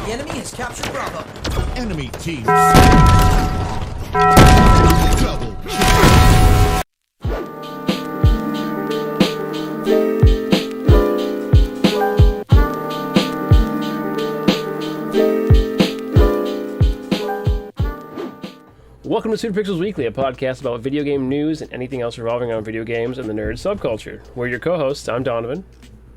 The enemy has captured Bravo. Enemy team. Double kill. Welcome to Super Pixels Weekly, a podcast about video game news and anything else revolving around video games and the nerd subculture. We're your co-hosts. I'm Donovan.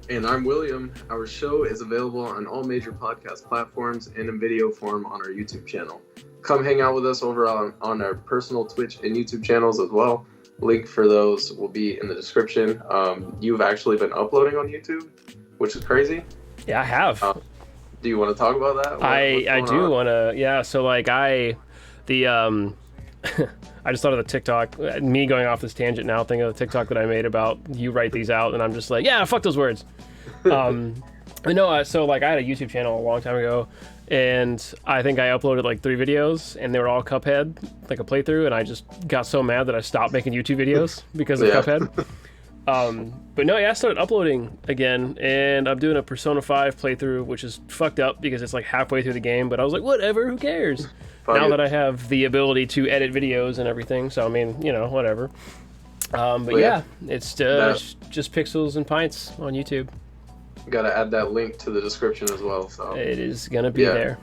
And I'm William. Our show is available on all major podcast platforms and in video form on our YouTube channel. Come hang out with us over on our personal Twitch and YouTube channels as well. Link for those will be in the description. You've actually been uploading on YouTube, which is crazy. Yeah, I have. Do you want to talk about that? I do want to. Yeah, so like I just thought of the TikTok, me going off this tangent now, thinking of the TikTok that I made about you write these out, and I'm just like, yeah, fuck those words. So like I had a YouTube channel a long time ago, and I think I uploaded like 3 videos, and they were all Cuphead, like a playthrough, and I just got so mad that I stopped making YouTube videos because of Cuphead. But no, yeah, I started uploading again, and I'm doing a Persona 5 playthrough, which is fucked up because it's like halfway through the game, but I was like, whatever, who cares? Now that I have the ability to edit videos and everything, so I mean, you know, whatever. But yeah, it's just Pixels and Pints on YouTube. Gotta add that link to the description as well. So it is gonna be there.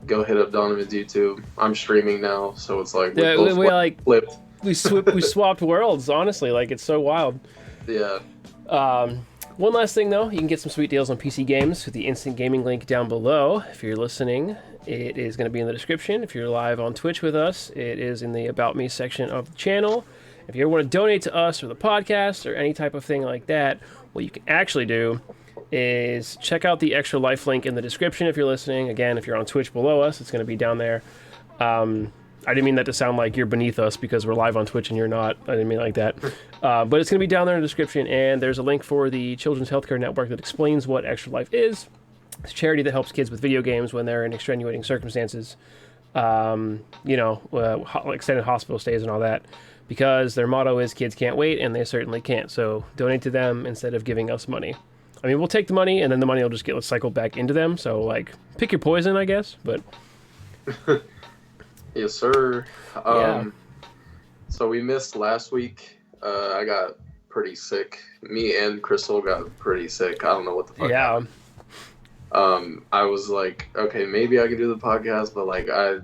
Go hit up Donovan's YouTube. I'm streaming now, so it's like flipped. We swapped worlds. Honestly, like it's so wild. Yeah. One last thing though, you can get some sweet deals on PC games with the instant gaming link down below. If you're listening, it is going to be in the description. If you're live on Twitch with us, it is in the About Me section of the channel. If you ever want to donate to us or the podcast or any type of thing like that, what you can actually do is check out the Extra Life link in the description if you're listening. Again, if you're on Twitch below us, it's going to be down there. I didn't mean that to sound like you're beneath us because we're live on Twitch and you're not. I didn't mean like that. But it's going to be down there in the description, and there's a link for the Children's Healthcare Network that explains what Extra Life is. It's a charity that helps kids with video games when they're in extenuating circumstances, like extended hospital stays and all that, because their motto is kids can't wait, and they certainly can't. So donate to them instead of giving us money. I mean, we'll take the money, and then the money will just get cycled back into them. So, like, pick your poison, I guess, but... Yes, sir. Yeah. So we missed last week. I got pretty sick. Me and Crystal got pretty sick. I don't know what the fuck happened. I was like, okay, maybe I could do the podcast, but like, it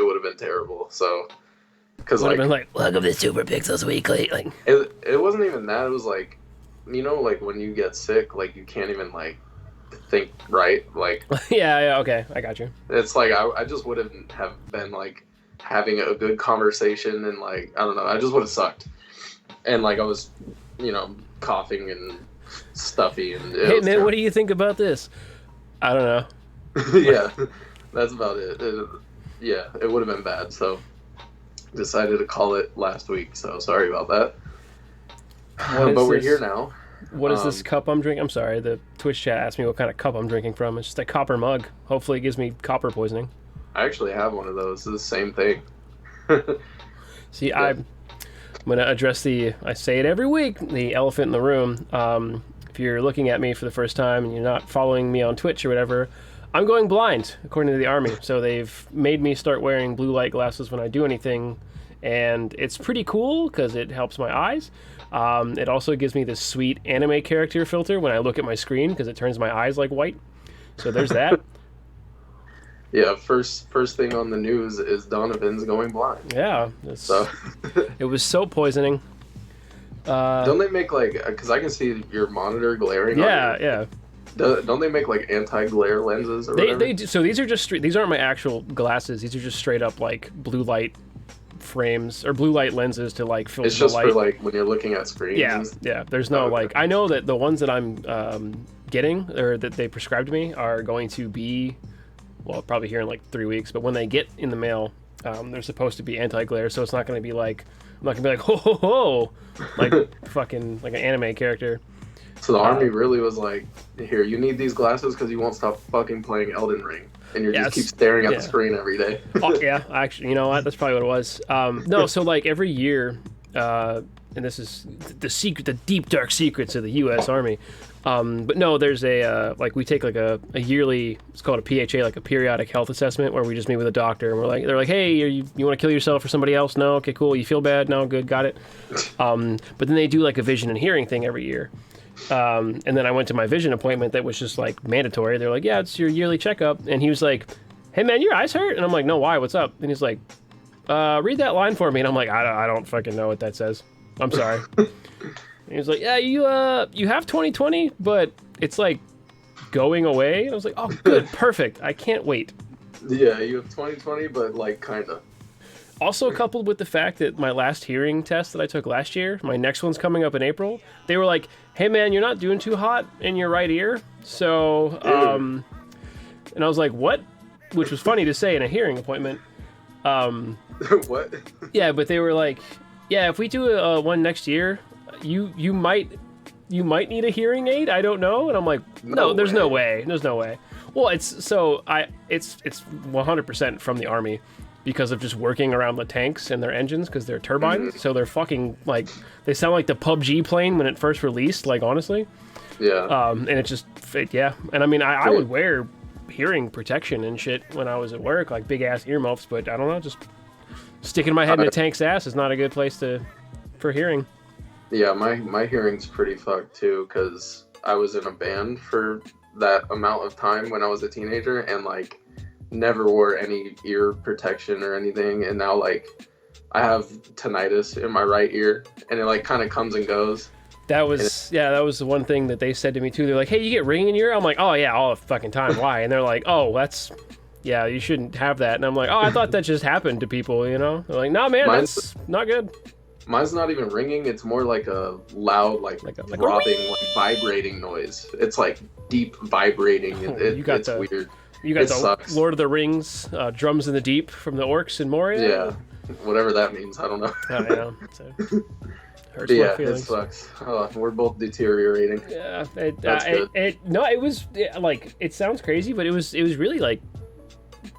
would have been terrible. So, because like, been like, welcome to Super Pixels Weekly. Like, it wasn't even that. It was like, you know, like when you get sick, like you can't even like think right, like yeah, okay, I got you. It's like I just wouldn't have been like having a good conversation, and like I don't know, I just would have sucked, and like I was, you know, coughing and stuffy, and hey man, terrible. What do you think about this? I don't know. Yeah, that's about it. It would have been bad, so decided to call it last week, so sorry about that. But we're here now. What is this cup I'm drinking? I'm sorry, the Twitch chat asked me what kind of cup I'm drinking from. It's just a copper mug. Hopefully it gives me copper poisoning. I actually have one of those. It's the same thing. See, yeah. I'm going to address I say it every week, the elephant in the room. If you're looking at me for the first time and you're not following me on Twitch or whatever, I'm going blind, according to the Army. So they've made me start wearing blue light glasses when I do anything, and it's pretty cool because it helps my eyes. It also gives me this sweet anime character filter when I look at my screen because it turns my eyes like white. So there's that. Yeah, first thing on the news is Donovan's going blind. Yeah. It was so poisoning. Don't they make like, because I can see your monitor glaring on you. Yeah. Don't they make like anti-glare lenses or whatever? They do. So these are just these aren't my actual glasses. These are just straight up like blue light frames or blue light lenses to like filter it's just the light. For like when you're looking at screens. Yeah. There's no like, I know that the ones that I'm getting or that they prescribed me are going to be, well, probably here in like 3 weeks. But when they get in the mail, they're supposed to be anti-glare, so it's not going to be like, I'm not gonna be like ho ho ho, like fucking like an anime character. So the Army really was like, here, you need these glasses because you won't stop fucking playing Elden Ring. And you just keep staring at the screen every day. Oh, yeah, actually, you know what? That's probably what it was. No, so like every year, and this is the secret, the deep dark secrets of the U.S. Army. But no, there's a like we take like a yearly, it's called a PHA, like a periodic health assessment, where we just meet with a doctor and they're like, hey, you want to kill yourself or somebody else? No, okay, cool. You feel bad? No, good, got it. But then they do like a vision and hearing thing every year. And then I went to my vision appointment that was just like mandatory. They're like, yeah, it's your yearly checkup. And he was like, hey man, your eyes hurt? And I'm like, no, why? What's up? And he's like, read that line for me. And I'm like, I don't fucking know what that says. I'm sorry. And he was like, yeah, you have 2020, but it's like going away. And I was like, oh, good, perfect. I can't wait. Yeah, you have 2020, but like kind of. Also coupled with the fact that my last hearing test that I took last year, my next one's coming up in April, they were like, hey man, you're not doing too hot in your right ear. So, and I was like, what? Which was funny to say in a hearing appointment. What? Yeah, but they were like, yeah, if we do one next year, you might need a hearing aid. I don't know. And I'm like, no, there's no way. There's no way. Well, it's 100% from the Army because of just working around the tanks and their engines because they're turbines. So they're fucking like, they sound like the PUBG plane when it first released, like honestly. Yeah. And it just, yeah. And I mean, I would wear hearing protection and shit when I was at work, like big ass earmuffs, but I don't know, just sticking my head in a tank's ass is not a good place for hearing. Yeah, my hearing's pretty fucked too, because I was in a band for that amount of time when I was a teenager and like never wore any ear protection or anything, and now like I have tinnitus in my right ear and it like kind of comes and goes. That was the one thing that they said to me too. They're like, hey, you get ringing in your ear? I'm like, oh yeah, all the fucking time. Why? And they're like, oh, yeah, you shouldn't have that. And I'm like, oh, I thought that just happened to people, you know? They're like, nah, man, that's not good. Mine's not even ringing. It's more like a loud, like throbbing, like vibrating noise. It's like deep vibrating. It's weird. You got the Lord of the Rings, drums in the deep from the orcs in Moria? Yeah, whatever that means. I don't know. Oh, yeah. Hurts my feelings. It sucks. Oh, we're both deteriorating. Yeah, it was like, it sounds crazy, but it was really like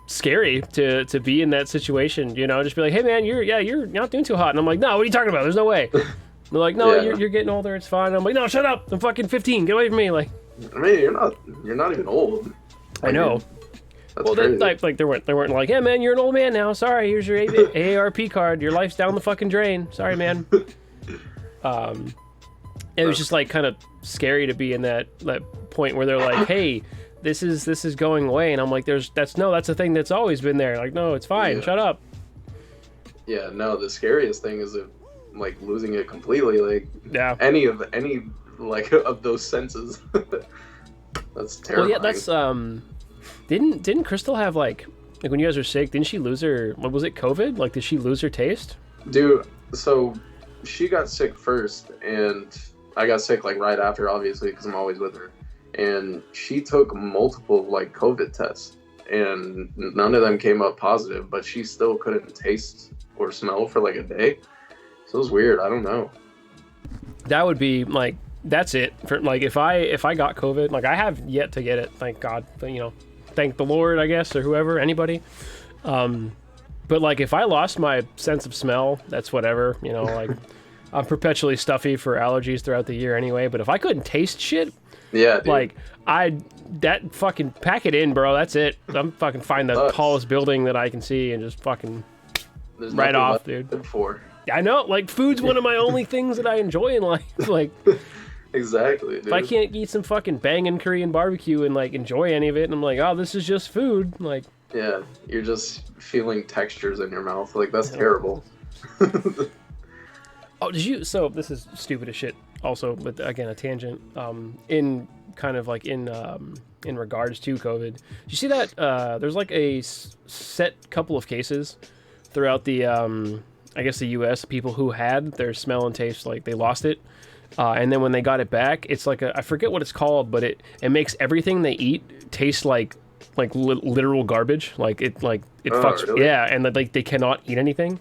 scary to be in that situation, you know, just be like, hey man, you're not doing too hot. And I'm like, no, what are you talking about? There's no way. They're like, no, you're getting older, it's fine. I'm like, no, shut up, I'm fucking 15, get away from me. Like, I mean, you're not even old. I know. Well, they weren't like, hey man, you're an old man now, sorry, here's your AARP card, your life's down the fucking drain, sorry man. It was just like kind of scary to be in that point where they're like, hey, this is going away, and I'm like, that's a thing that's always been there. Like, no, it's fine, shut up. Yeah, no, the scariest thing is like losing it completely, like any like of those senses. That's terrifying. Well, yeah, that's didn't Crystal have like when you guys were sick, didn't she lose her, what was it, COVID? Like, did she lose her taste? Dude, so she got sick first, and I got sick like right after, obviously, because I'm always with her. And she took multiple like COVID tests, and none of them came up positive, but she still couldn't taste or smell for like a day. So it was weird. I don't know. That would be like, that's it for like, if I got COVID, like I have yet to get it, thank God, but you know, thank the Lord, I guess, or whoever, anybody. But like, if I lost my sense of smell, that's whatever, you know, like I'm perpetually stuffy for allergies throughout the year anyway, but if I couldn't taste shit, yeah, dude. Like that fucking pack it in, bro. That's it. I'm fucking find the tallest building that I can see and just fucking right off, dude. I know, like food's one of my only things that I enjoy in life. Like, exactly, dude. If I can't eat some fucking banging Korean barbecue and like enjoy any of it, and I'm like, oh, this is just food. Like, yeah, you're just feeling textures in your mouth. Like, that's terrible. Oh, did you? So this is stupid as shit. Also, but again, a tangent. In kind of like in regards to COVID, did you see that there's like a set couple of cases throughout the I guess the U.S. people who had their smell and taste, like they lost it, and then when they got it back, it's like I forget what it's called, but it makes everything they eat taste like literal garbage. Like it fucks. Really? Yeah, and like they cannot eat anything.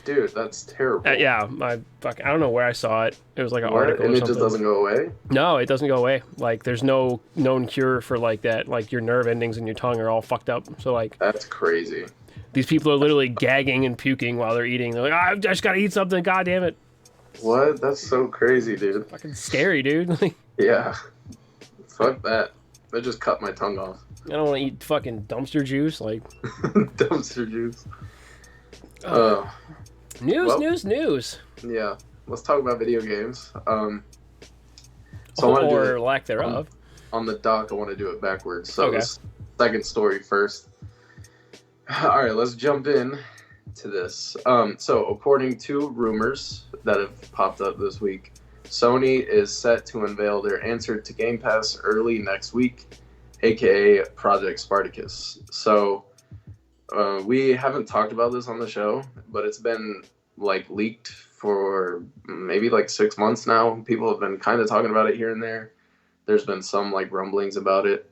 Dude, that's terrible. Yeah, I don't know where I saw it. It was like an article. And it just doesn't go away? No, it doesn't go away. Like, there's no known cure for like that. Like, your nerve endings in your tongue are all fucked up. So like, that's crazy. These people are literally gagging and puking while they're eating. They're like, I just gotta eat something. God damn it. What? That's so crazy, dude. Fucking scary, dude. Yeah. Fuck that. That just cut my tongue off. I don't want to eat fucking dumpster juice. Like Dumpster juice. News. Yeah. Let's talk about video games. Or lack thereof. On the dock, I want to do it backwards. So Okay. this second story first. All right, let's jump in to this. So according to rumors that have popped up this week, Sony is set to unveil their answer to Game Pass early next week, aka Project Spartacus. So we haven't talked about this on the show, but it's been like leaked for maybe like 6 months now. People have been kind of talking about it here and there. There's been some like rumblings about it,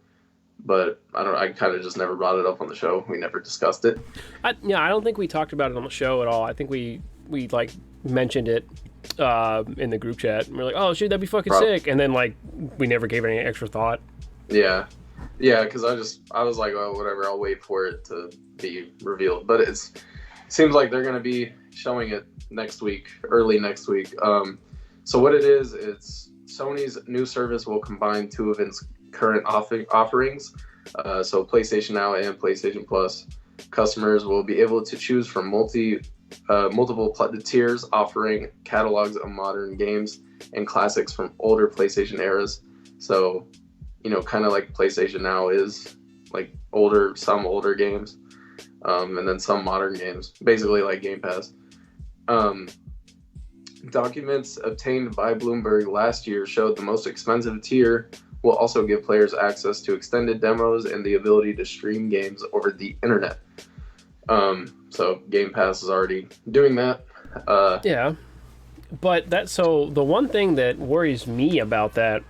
but I kind of just never brought it up on the show. We never discussed it. I don't think we talked about it on the show at all. I think we like mentioned it in the group chat. And we're like, oh shit, that'd be fucking sick. And then like we never gave it any extra thought. Yeah, because I was like, oh whatever, I'll wait for it to be revealed. But it seems like they're gonna be showing it next week, early next week. So what it is, it's Sony's new service will combine two of its current offerings. So PlayStation Now and PlayStation Plus customers will be able to choose from multiple tiers offering catalogs of modern games and classics from older PlayStation eras. So, kind of like PlayStation Now is like some older games, and then some modern games, basically like Game Pass. Documents obtained by Bloomberg last year showed the most expensive tier will also give players access to extended demos and the ability to stream games over the internet. So Game Pass is already doing that. Yeah, but the one thing that worries me about that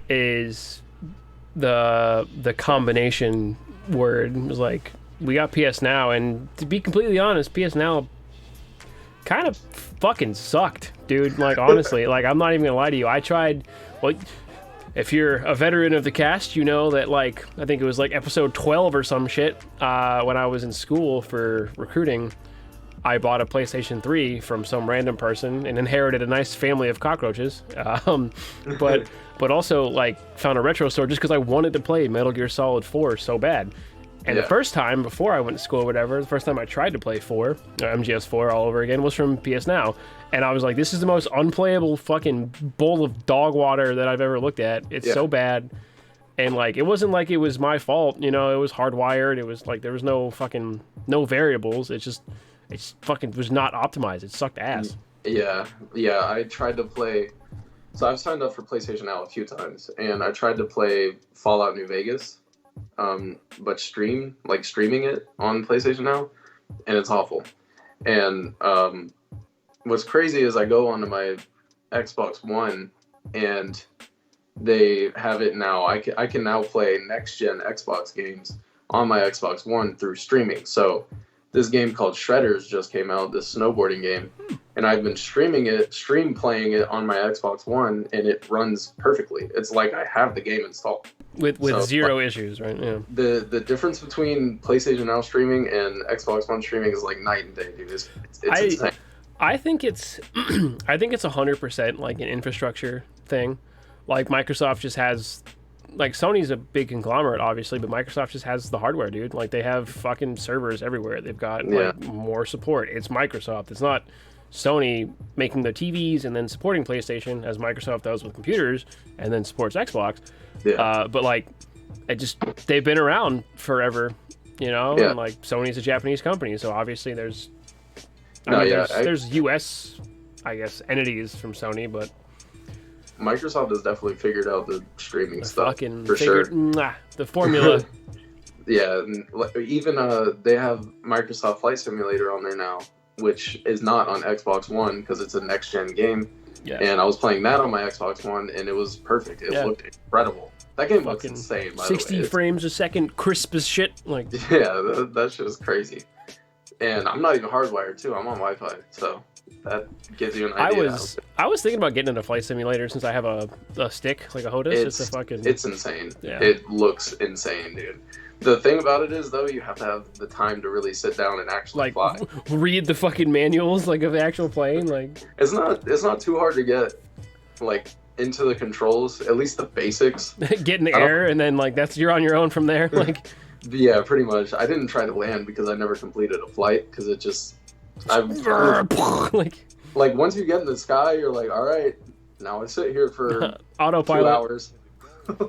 is the combination word. It was like, we got PS Now, and to be completely honest, PS Now kind of fucking sucked, dude. Like, honestly, like, I'm not even gonna lie to you. I tried, well, if you're a veteran of the cast, you know that, like, I think it was like episode 12 or some shit, when I was in school for recruiting, I bought a PlayStation 3 from some random person and inherited a nice family of cockroaches. But also, like, found a retro store just because I wanted to play Metal Gear Solid 4 so bad. And the first time, before I went to school or whatever, the first time I tried to play MGS4 all over again, was from PS Now. And I was like, this is the most unplayable fucking bowl of dog water that I've ever looked at. It's so bad. And, like, it wasn't like it was my fault, it was hardwired. It was like, there was no variables. It fucking was not optimized. It sucked ass. Yeah, I tried to play. So I've signed up for PlayStation Now a few times, and I tried to play Fallout New Vegas. But streaming it on PlayStation Now, and it's awful. And what's crazy is I go onto my Xbox One, and they have it now. I can now play next-gen Xbox games on my Xbox One through streaming. So this game called Shredders just came out, this snowboarding game, and I've been playing it on my Xbox One, and it runs perfectly. It's like I have the game installed. With zero issues, right? Yeah. The difference between PlayStation Now streaming and Xbox One streaming is like night and day, dude. It's insane. I think it's 100% like an infrastructure thing. Like, Microsoft just has, like, Sony's a big conglomerate, obviously, but Microsoft just has the hardware, dude. Like, they have fucking servers everywhere. They've got like more support. It's Microsoft. It's not Sony making the TVs and then supporting PlayStation, as Microsoft does with computers, and then supports Xbox. Yeah. But like, they've been around forever, and like, Sony's a Japanese company, so obviously there's US, I guess, entities from Sony, but Microsoft has definitely figured out the streaming stuff for sure. The formula. Yeah, even they have Microsoft Flight Simulator on there now, which is not on Xbox One because it's a next-gen game. Yeah. And I was playing that on my Xbox One, and it was perfect. It looked incredible. That game looks insane, by 60 the way. frames a second, crisp as shit. Like, yeah, that shit is crazy. And I'm not even hardwired, too. I'm on Wi-Fi, so that gives you an idea. I was thinking about getting into Flight Simulator since I have a stick, like a HOTAS. It's insane. Yeah. It looks insane, dude. The thing about it is, though, you have to have the time to really sit down and actually fly. Read the fucking manuals, like, of the actual plane. Like, it's not too hard to get, like, into the controls, at least the basics. Get in the air, and then like you're on your own from there. Like, yeah, pretty much. I didn't try to land because I never completed a flight because it just, like once you get in the sky, you're like, all right, now I sit here for autopilot 2 hours,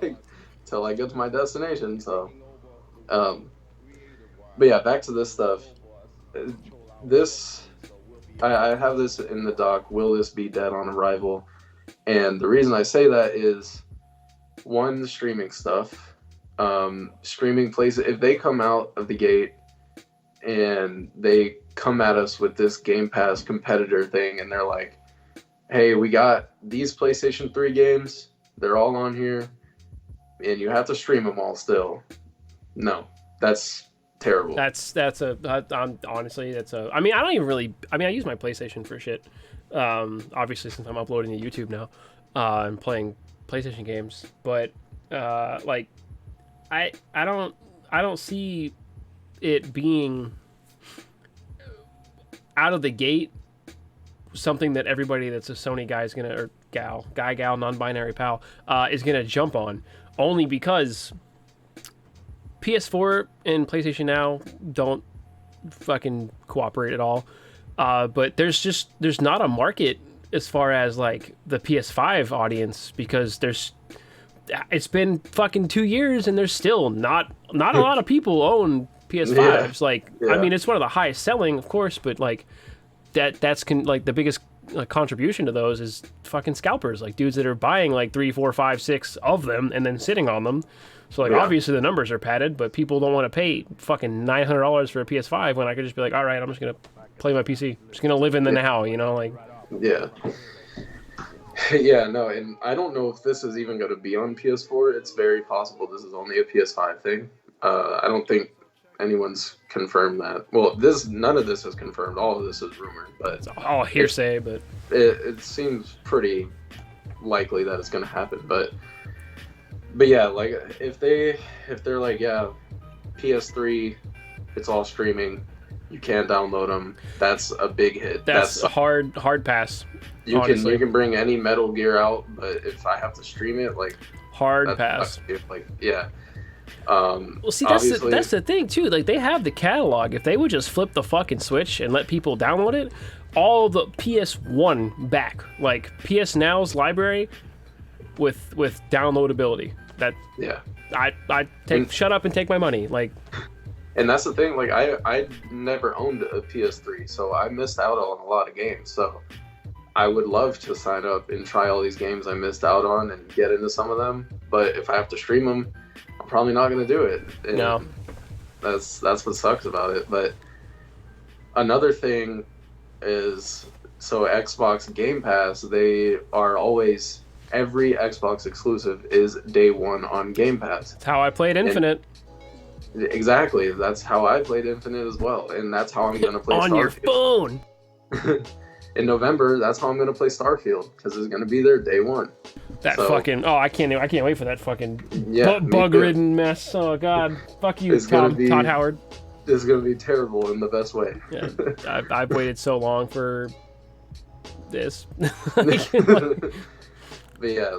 like till I get to my destination. So, but yeah, back to this stuff. I have this in the doc. Will this be dead on arrival? And the reason I say that is, one, the streaming stuff. Streaming places, if they come out of the gate and they come at us with this Game Pass competitor thing, and they're like, hey, we got these PlayStation 3 games, they're all on here, and you have to stream them all still. No, that's terrible. Honestly, I mean, I don't even really, I mean, I use my PlayStation for shit. Obviously, since I'm uploading to YouTube now, and playing PlayStation games, but like, I don't see it being out of the gate something that everybody that's a Sony guy is gonna, or gal, non-binary pal, is gonna jump on, only because PS4 and PlayStation Now don't fucking cooperate at all. But there's not a market as far as like the PS5 audience, because it's been fucking 2 years and there's still not a lot of people own PS5s. I mean, it's one of the highest selling, of course, but like like the biggest contribution to those is fucking scalpers, like dudes that are buying like 3, 4, 5, 6 of them and then sitting on them. So like, obviously the numbers are padded, but people don't want to pay fucking $900 for a PS5 when I could just be like, all right, I'm just gonna play my PC. I'm just gonna live in the now, you know, like. Yeah. Yeah, no, and I don't know if this is even going to be on PS4. It's very possible this is only a PS5 thing. I don't think anyone's confirmed that. Well, none of this is confirmed. All of this is rumored, but it's all hearsay. But it seems pretty likely that it's going to happen. But yeah, like if they're like, yeah, PS3, it's all streaming. You can't download them. That's a big hit. That's a hard pass. You can bring any Metal Gear out, but if I have to stream it, like hard pass. Like yeah. Well, see, that's the thing too. Like, they have the catalog. If they would just flip the fucking switch and let people download it, all the PS1 back, like PS Now's library, with downloadability. That I take shut up and take my money. Like. And that's the thing, like, I never owned a PS3, so I missed out on a lot of games. So I would love to sign up and try all these games I missed out on and get into some of them. But if I have to stream them, I'm probably not going to do it. And no. That's what sucks about it. But another thing is, so Xbox Game Pass, they are always, every Xbox exclusive is day one on Game Pass. That's how I played Infinite. Exactly. That's how I played Infinite as well, and that's how I'm going to play on Starfield. Your phone. In November, that's how I'm going to play Starfield, because it's going to be there day one. I can't wait for that fucking bug-ridden mess. Oh god, fuck you, Todd Howard. It's going to be terrible in the best way. Yeah, I've waited so long for this. But yeah,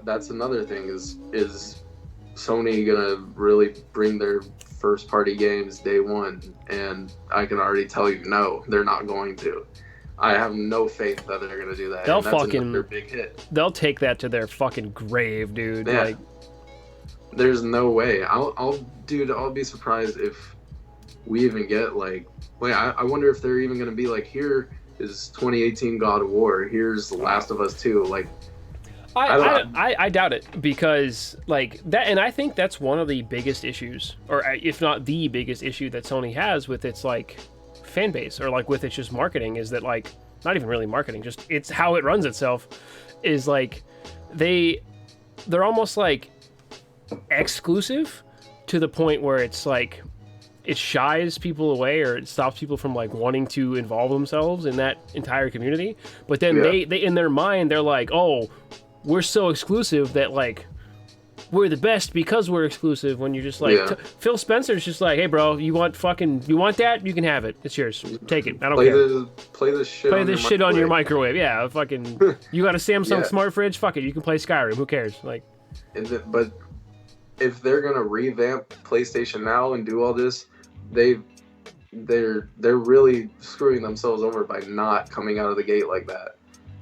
that's another thing is Sony gonna really bring their first party games day one, and I can already tell you, no, they're not going to. I have no faith that they're gonna do that. They'll that's another big hit. They'll take that to their fucking grave, dude. Yeah. Like, there's no way. I'll be surprised if we even get I wonder if they're even gonna be like, here is 2018 God of War, here's The Last of Us 2, like. I doubt it, because like that, and I think that's one of the biggest issues, or if not the biggest issue that Sony has with its like fan base, or like with its just marketing, is that like, not even really marketing, just it's how it runs itself, is like they're almost like exclusive to the point where it's like it shies people away, or it stops people from like wanting to involve themselves in that entire community. But then they in their mind, they're like, oh, we're so exclusive that like we're the best because we're exclusive. When you're just like Phil Spencer's just like, hey bro, you want that? You can have it. It's yours. Take it. I don't care. Play this shit on your microwave. Yeah, fucking. You got a Samsung smart fridge? Fuck it. You can play Skyrim. Who cares? Like. But if they're gonna revamp PlayStation Now and do all this, they're really screwing themselves over by not coming out of the gate like that.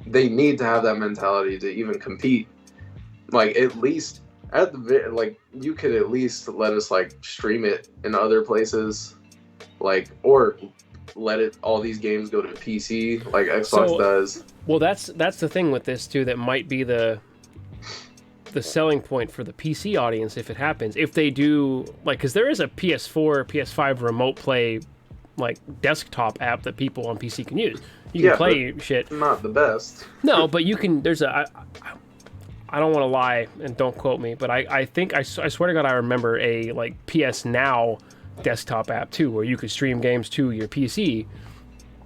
They need to have that mentality to even compete. Like, at least you could at least let us like stream it in other places, like, or let all these games go to PC like Xbox does. Well, that's the thing with this too. That might be the selling point for the PC audience if it happens. If they do, like, because there is a PS4, PS5 remote play, like, desktop app that people on PC can use. You can play shit. Not the best. No, but you can. There's a. I don't want to lie and don't quote me, but I think I swear to God I remember a like PS Now desktop app too, where you could stream games to your PC.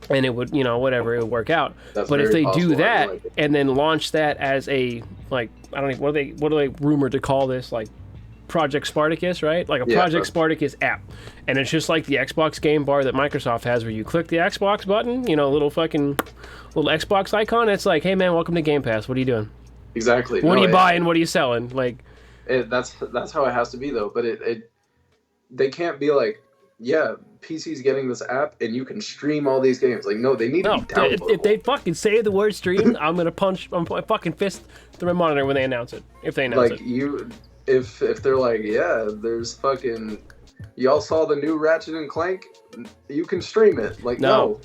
And it would, whatever, it would work out. But if they do that and then launch that as a, like, I don't know, what are they rumored to call this? Like, Project Spartacus, right? Like a Project Spartacus app. And it's just like the Xbox game bar that Microsoft has where you click the Xbox button, little Xbox icon. It's like, hey man, welcome to Game Pass. What are you doing? Exactly. What are you buying? What are you selling? Like, that's how it has to be though. But they can't be like, yeah, PC's getting this app and you can stream all these games. Like, no, they need to be downloadable. If they fucking say the word stream, I'm gonna fucking fist through my monitor when they announce it. If they announce it. If they're like, yeah, there's fucking, y'all saw the new Ratchet and Clank, you can stream it. Like, no.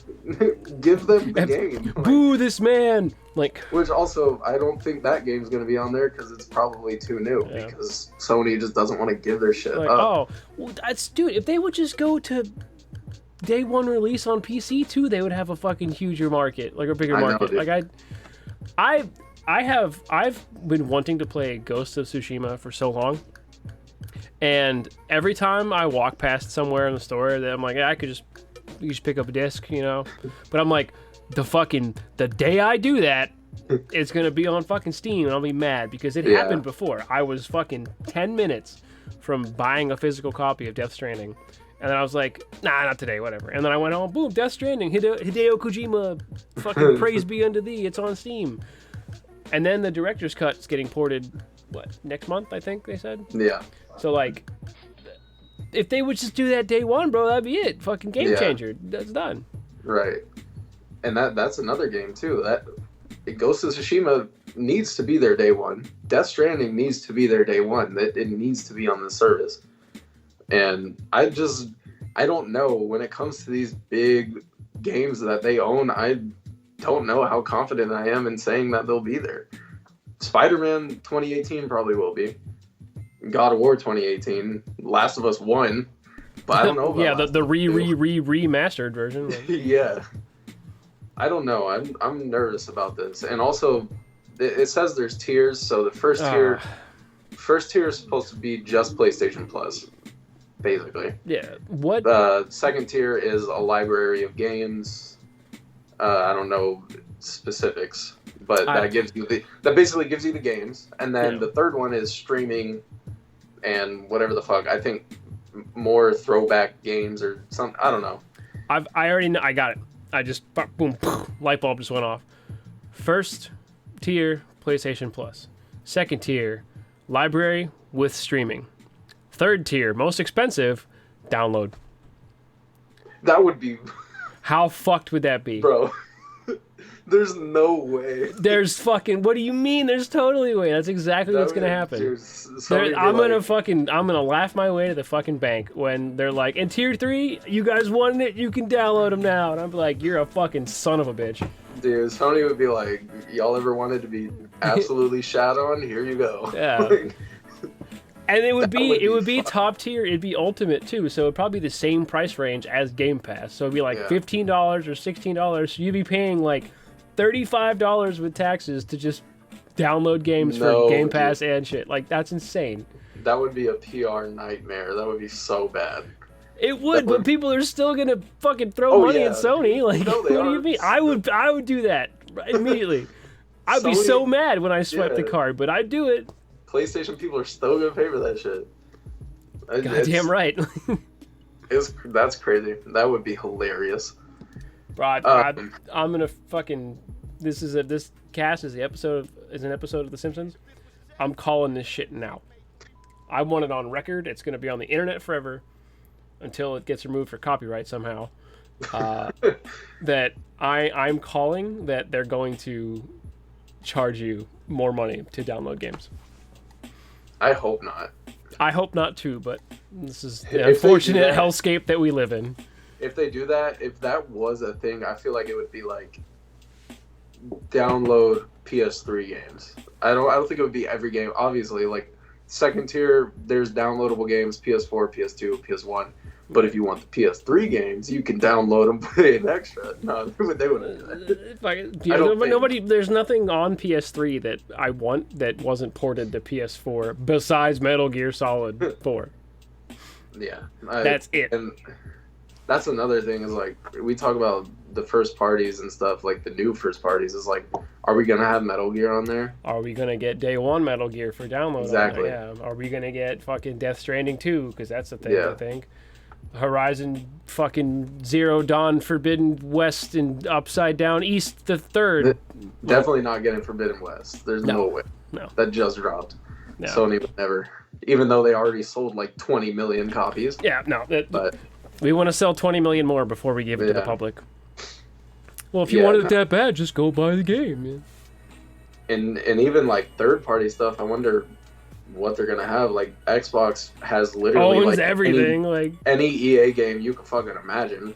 Give them the game. Boo this man. Like, which also, I don't think that game's gonna be on there because it's probably too new. Yeah. Because Sony just doesn't want to give their shit up. Oh, well, dude, if they would just go to day one release on PC too, they would have a fucking huger market, like a bigger market. Like I've been wanting to play Ghost of Tsushima for so long, and every time I walk past somewhere in the store, that I'm like, I could just pick up a disc, But I'm like, the day I do that, it's gonna be on fucking Steam, and I'll be mad because it happened before. I was fucking 10 minutes from buying a physical copy of Death Stranding. And then I was like, nah, not today, whatever. And then I went on, boom, Death Stranding, Hideo Kojima, fucking praise be unto thee, it's on Steam. And then the director's cut is getting ported, next month, I think they said? Yeah. So, like, if they would just do that day one, bro, that'd be it. Fucking game changer. That's done. Right. And that's another game, too. Ghost of Tsushima needs to be there day one. Death Stranding needs to be there day one. It needs to be on the service. And I don't know, when it comes to these big games that they own, I don't know how confident I am in saying that they'll be there. Spider-Man 2018 probably will be. God of War 2018. Last of Us 1. But I don't know about the remastered version. Yeah. I don't know. I'm nervous about this. And also, it says there's tiers, so the first tier is supposed to be just PlayStation Plus. Basically. Yeah. What? Second tier is a library of games. I don't know specifics, but that basically gives you the games. And then the third one is streaming and whatever the fuck. I think more throwback games or something. I don't know. I already know. I got it. I just boom, light bulb just went off. First tier, PlayStation Plus. Second tier, library with streaming. Third tier, most expensive, download. That would be... How fucked would that be? Bro, there's no way. There's fucking... What do you mean? There's totally a way. That's exactly what's going to happen. I'm gonna laugh my way to the fucking bank when they're like, in tier 3, you guys wanted it, you can download them now. And I'm like, you're a fucking son of a bitch. Dude, Sony would be like, y'all ever wanted to be absolutely shat on? Here you go. Yeah. And it would be top tier. It'd be ultimate too. So it'd probably be the same price range as Game Pass. So it'd be like $15 or $16. So you'd be paying like $35 with taxes to just download games for Game Pass and shit. Like, that's insane. That would be a PR nightmare. That would be so bad. It would, but people are still gonna fucking throw money at Sony. Like, what do you mean? I would do that immediately. I'd be so mad when I swipe the card, but I'd do it. PlayStation people are still gonna pay for that shit. Goddamn right. That's crazy. That would be hilarious. Bro, I'm gonna fucking. This cast is an episode of The Simpsons. I'm calling this shit now. I want it on record. It's gonna be on the internet forever until it gets removed for copyright somehow. That I'm calling that they're going to charge you more money to download games. I hope not. I hope not too, but this is the unfortunate hellscape that we live in. If they do that, if that was a thing, I feel like it would be like download PS3 games. I don't think it would be every game. Obviously, like second tier, there's downloadable games, PS4, PS2, PS1. But if you want the PS3 games, you can download them, pay an extra. No, they wouldn't do that. There's nothing on PS3 that I want that wasn't ported to PS4 besides Metal Gear Solid 4. Yeah. That's it. And that's another thing is like, we talk about the first parties and stuff, like the new first parties is like, are we going to have Metal Gear on there? Are we going to get day one Metal Gear for download? Exactly. Yeah. Are we going to get fucking Death Stranding 2? Because that's the thing, I think. Horizon fucking Zero Dawn Forbidden West and Upside Down East the Third. Definitely not getting Forbidden West. There's no way. No. That just dropped. No. Sony would never. Even though they already sold like 20 million copies. Yeah, no. But we want to sell 20 million more before we give it to the public. Well, if you wanted it that bad, just go buy the game. Man. And even like third party stuff, I wonder what they're gonna have. Like Xbox has literally owns like everything, any EA game you can fucking imagine.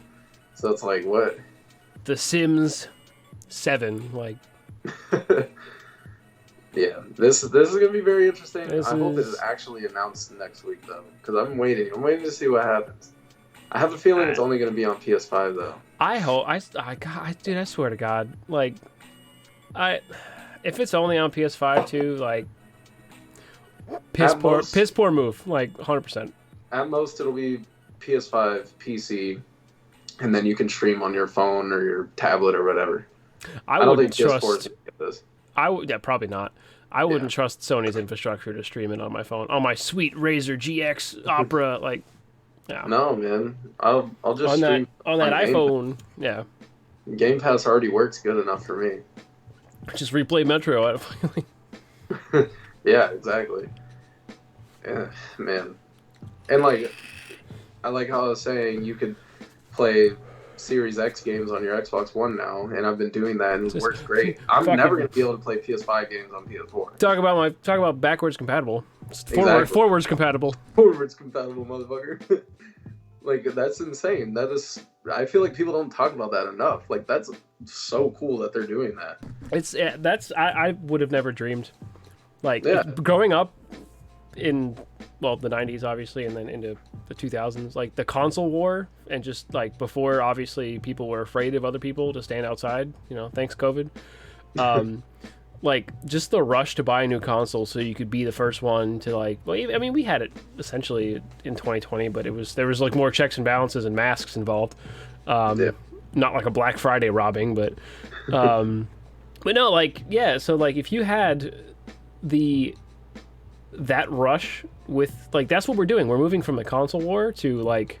So it's like what? The Sims 7, like. Yeah, this is gonna be very interesting. I hope it is actually announced next week though, because I'm waiting to see what happens. I have a feeling it's only gonna be on PS5 though. I hope. Dude, I swear to God, like, if it's only on PS5 too, like. Piss poor move, like 100%. At most, it'll be PS5, PC, and then you can stream on your phone or your tablet or whatever. I don't think PS4 is going to get this. Probably not. I wouldn't trust Sony's infrastructure to stream it on my phone, on my sweet Razer GX Opera, like. Yeah. No, man. I'll just on stream that iPhone. Yeah. Game Pass already works good enough for me. Just replay Metro. Yeah, exactly. Yeah, man. And like, I like how I was saying you could play Series X games on your Xbox One now, and I've been doing that, and it works great. I'm never gonna be able to play PS5 games on PS4. Talk about backwards compatible. Forwards compatible. Forwards compatible, motherfucker. Like that's insane. That is. I feel like people don't talk about that enough. Like that's so cool that they're doing that. I would have never dreamed. Like, growing up in, the 90s, obviously, and then into the 2000s, like, the console war, and just, like, before, obviously, people were afraid of other people to stand outside, thanks COVID. Like, just the rush to buy a new console so you could be the first one to, like, we had it, essentially, in 2020, but there was, like, more checks and balances and masks involved. Not like a Black Friday robbing, but no, like, yeah, so, like, if you had that rush with like that's what we're doing. We're moving from the console war to like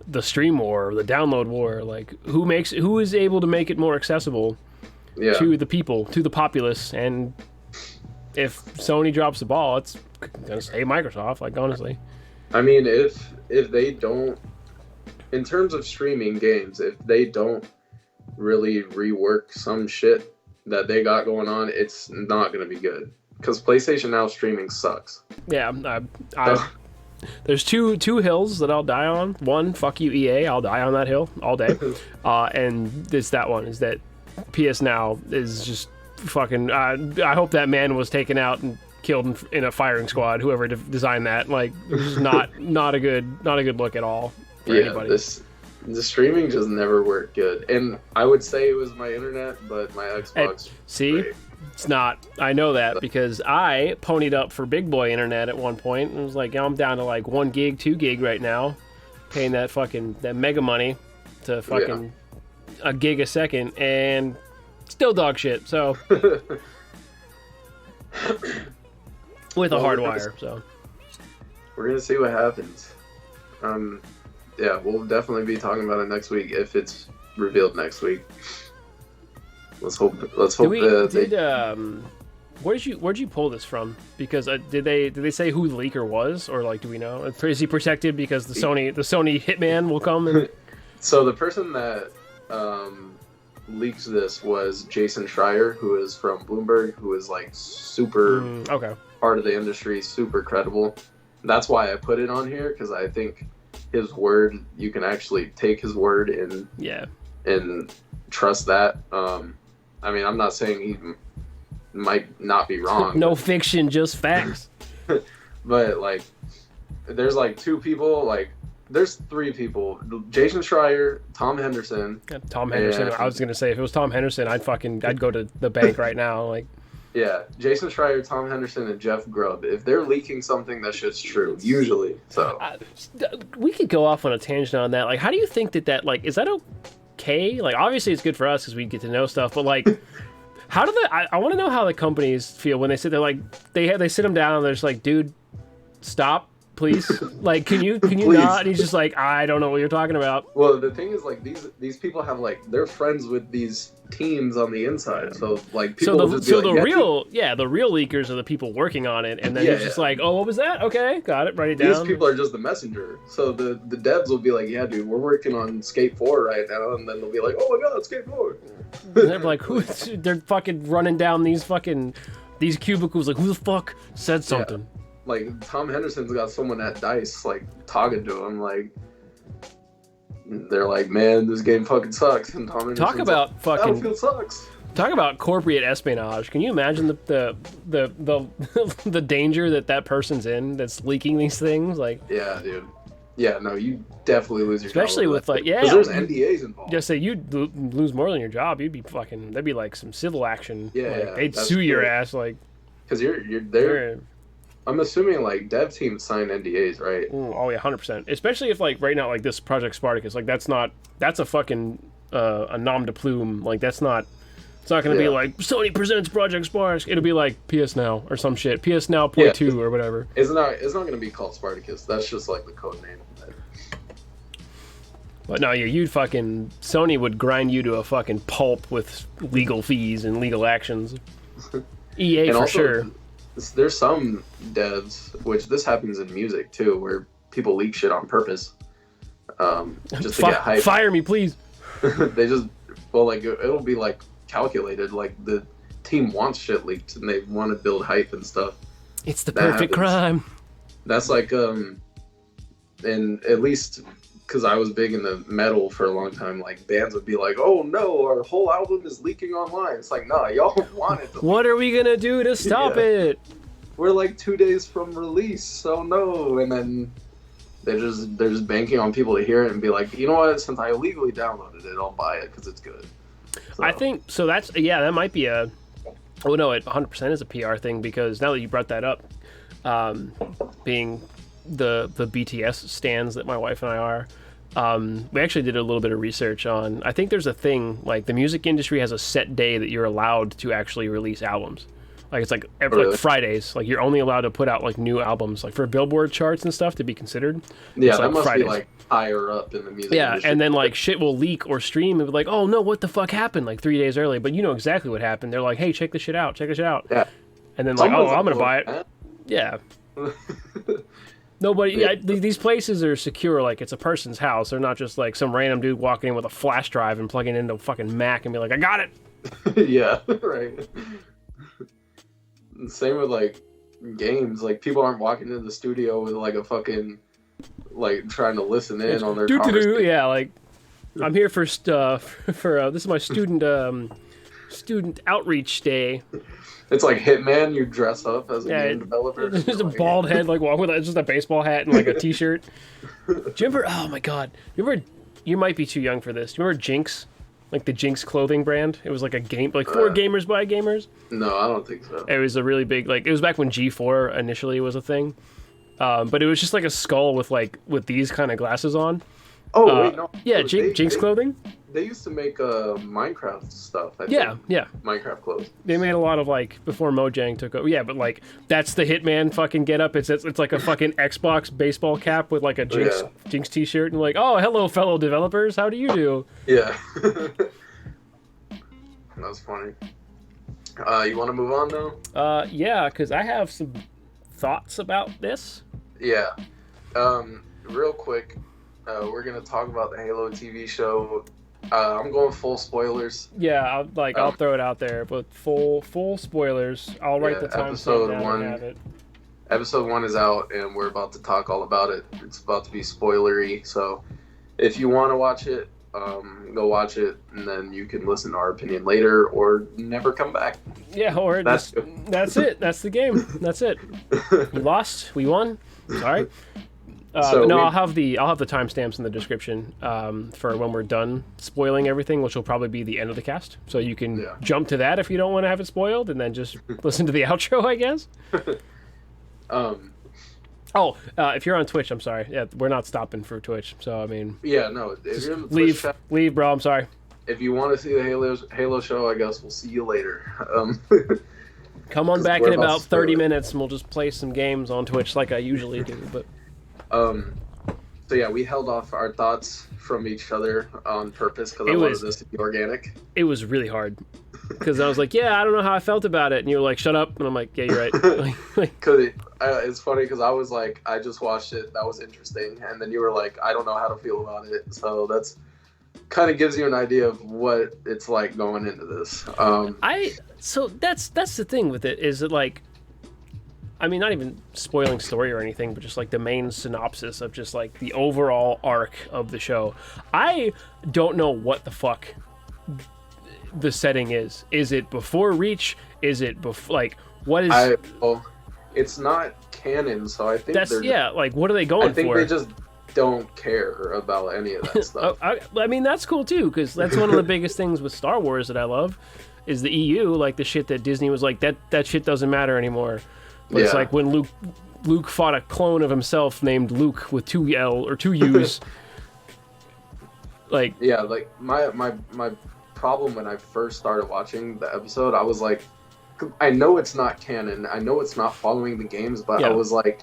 the stream war, or the download war. Like who is able to make it more accessible to the people, to the populace. And if Sony drops the ball, it's gonna say Microsoft. Like honestly, I mean, if they don't, in terms of streaming games, if they don't really rework some shit that they got going on, it's not gonna be good. Because PlayStation Now streaming sucks. Yeah, there's two hills that I'll die on. One, fuck you EA, I'll die on that hill all day. And it's that one, is that PS Now is just fucking... I hope that man was taken out and killed in a firing squad, whoever designed that. Like, it's just not a good look at all for anybody. The streaming just never worked good. And I would say it was my internet, but my Xbox... Great. It's not. I know that because I ponied up for big boy internet at one point and was like, I'm down to like 1 gig, 2 gig right now, paying that mega money to fucking a gig a second, and still dog shit. So with a Well, hard wire. So we're gonna see what happens. Yeah, we'll definitely be talking about it next week if it's revealed next week. Let's hope. Where'd you pull this from? Because did they say who the leaker was, or like do we know? Is he protected because the Sony hitman will come and? So the person that leaked this was Jason Schreier, who is from Bloomberg, who is like super part of the industry, super credible. That's why I put it on here, because I think his word, you can actually take his word and trust that. I mean, I'm not saying he might not be wrong. No fiction, just facts. But like, there's like two people, like there's three people: Jason Schreier, Tom Henderson. Yeah, Tom Henderson. I was gonna say if it was Tom Henderson, I'd go to the bank right now. Like, yeah, Jason Schreier, Tom Henderson, and Jeff Grubb. If they're leaking something, that shit's true. Usually, so we could go off on a tangent on that. Like, how do you think that like is that okay? Like, obviously it's good for us because we get to know stuff, but like. How do I want to know how the companies feel when they sit there, like they sit him down and they're just like, dude, stop, please. Like, can you not? And he's just like, I don't know what you're talking about. Well, the thing is, like, these people have like they're friends with these teams on the inside, so like people the real leakers are the people working on it, and then it's just like, oh, what was that? Okay, got it, write it down. These people are just the messenger. So the devs will be like, yeah, dude, we're working on Skate 4 right now, and then they'll be like, oh my god, Skate 4. And they're like, they're fucking running down these cubicles, like, who the fuck said something? Yeah. Like, Tom Henderson's got someone at DICE, like, talking to him, like, they're like, man, this game fucking sucks. And Tom Henderson's talk about like, fucking Battlefield sucks. Talk about corporate espionage. Can you imagine the the danger that person's in that's leaking these things? Like, yeah, dude. Yeah, no, you definitely lose your especially job with like, yeah, because there's NDAs involved. Just say you'd lose more than your job. You'd be fucking. There'd be like some civil action. Yeah, like, they'd sue your ass, like, because you're there. I'm assuming like dev teams sign NDAs, right? Oh yeah, 100%. Especially if like right now, like this Project Spartacus, like that's a fucking a nom de plume. Like that's not. It's not going to be like Sony presents Project Spartacus. It'll be like PS Now or some shit. PS Now Point 2 or whatever. It's not going to be called Spartacus. That's just like the code name. But no, yeah, Sony would grind you to a fucking pulp with legal fees and legal actions. EA and for also, sure. There's some devs, which this happens in music too, where people leak shit on purpose, just to get hype. Fire me, please. They just, like it'll be like calculated, like the team wants shit leaked and they want to build hype and stuff. It's the perfect crime. That's like, and at least because I was big in the metal for a long time, like bands would be like, "Oh no, our whole album is leaking online." It's like, nah, y'all want it. What are we gonna do to stop it? We're like 2 days from release, so no. And then they're just banking on people to hear it and be like, you know what? Since I illegally downloaded it, I'll buy it because it's good. So. I think so. That might be a. Oh no, it 100% is a PR thing because now that you brought that up, being the BTS stans that my wife and I are. We actually did a little bit of research on. I think there's a thing like the music industry has a set day that you're allowed to actually release albums. Like it's like like Fridays. Like you're only allowed to put out like new albums, like for Billboard charts and stuff to be considered. Yeah, that like must Fridays. Be like higher up in the music industry. And then like shit will leak or stream and be like, oh no, what the fuck happened? Like 3 days early, but you know exactly what happened. They're like, hey, check this shit out. Yeah. And then like, I'm gonna buy it. Yeah. Nobody. These places are secure. Like it's a person's house. They're not just like some random dude walking in with a flash drive and plugging it into a fucking Mac and be like, I got it. Yeah, right. Same with like games. Like people aren't walking into the studio with like a fucking like trying to listen in on their conversation. Yeah, like I'm here for this is my student outreach day. It's like Hitman. You dress up as a game developer. Just a bald head, like walk with just a baseball hat and like a t-shirt. Do you remember? Oh my god! You might be too young for this. Do you remember Jinx? Like the Jinx clothing brand. It was like a game, like for gamers by gamers. No, I don't think so. It was a really big, like it was back when G4 initially was a thing. But it was just like a skull with these kind of glasses on. Oh wait, no. Yeah, Jinx clothing. they used to make Minecraft stuff. I Yeah, think. yeah. Minecraft clothes. They made a lot of like before Mojang took over. Yeah, but like that's the Hitman fucking get up. It's like a fucking Xbox baseball cap with like a Jinx t-shirt and like, oh, hello fellow developers, how do you do? Yeah. That's funny. You want to move on though? Yeah, because I have some thoughts about this. Yeah. Real quick, we're gonna talk about the Halo TV show. I'm going full spoilers. Yeah, I'll throw it out there, but full spoilers. I'll write the timestamp down and have it. Episode 1 is out, and we're about to talk all about it. It's about to be spoilery, so if you want to watch it, go watch it, and then you can listen to our opinion later, or never come back. Yeah, or that's it. That's the game. That's it. We lost. We won. Sorry. I'll have the timestamps in the description for when we're done spoiling everything, which will probably be the end of the cast. So you can jump to that if you don't want to have it spoiled, and then just listen to the outro, I guess. If you're on Twitch, I'm sorry. Yeah, we're not stopping for Twitch. So I mean, yeah, no. If you're in the leave, Twitch chat, leave, bro. I'm sorry. If you want to see the Halo show, I guess we'll see you later. Come on back in about 30 minutes, and we'll just play some games on Twitch like I usually do. But so yeah, we held off our thoughts from each other on purpose because I wanted this to be organic. It was really hard because I was like, yeah, I don't know how I felt about it, and you were like, shut up, and I'm like, yeah, you're right. It's funny because I was like, I just watched it, that was interesting, and then you were like, I don't know how to feel about it. So that's kind of gives you an idea of what it's like going into this. So that's the thing with it, is that like, I mean, not even spoiling story or anything, but just like the main synopsis of just like the overall arc of the show. I don't know what the fuck the setting is. Is it before Reach? Is it before, like, what is... it's not canon, so I think like, what are they going for? I think they just don't care about any of that stuff. I mean, that's cool too, because that's one of the biggest things with Star Wars that I love, is the EU, like the shit that Disney was like, that shit doesn't matter anymore. But it's like when Luke fought a clone of himself named Luke with 2 L or 2 U's. Like, yeah, like my problem when I first started watching the episode, I was like, I know it's not canon, I know it's not following the games, but I was like,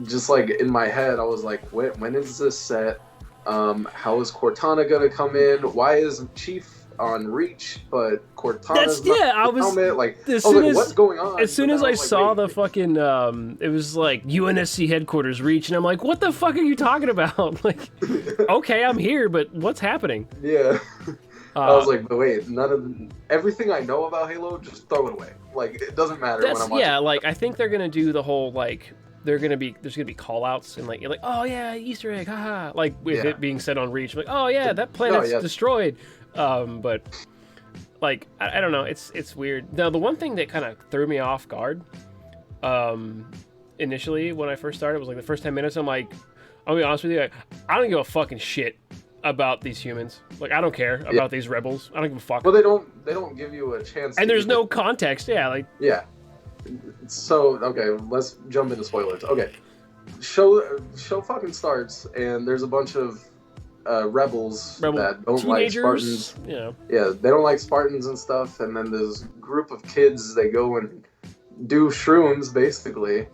just like in my head, I was like, when is this set? How is Cortana gonna come in? Why is Chief on Reach, but Cortana's what's going on? As soon as I saw the fucking, it was like UNSC headquarters Reach, and I'm like, what the fuck are you talking about? Like, okay, I'm here, but what's happening? Yeah. I was like, but wait, everything I know about Halo, just throw it away. Like, it doesn't matter when I'm watching. Yeah, like, I think they're gonna do the whole, like, there's gonna be call outs, and like, you're like, oh yeah, Easter egg, haha, like with it being said on Reach, like, oh yeah, that planet's destroyed. But like, I don't know, it's weird. Now, the one thing that kind of threw me off guard initially when I first started was like the first 10 minutes, I'm like, I'll be honest with you, I don't give a fucking shit about these humans. Like, I don't care about these rebels. I don't give a fuck. Well, they don't give you a chance. And there's no context. Yeah, like, yeah. So okay, let's jump into spoilers. Okay, show fucking starts, and there's a bunch of rebels that don't like Spartans. Yeah, they don't like Spartans and stuff. And then there's a group of kids, they go and do shrooms basically,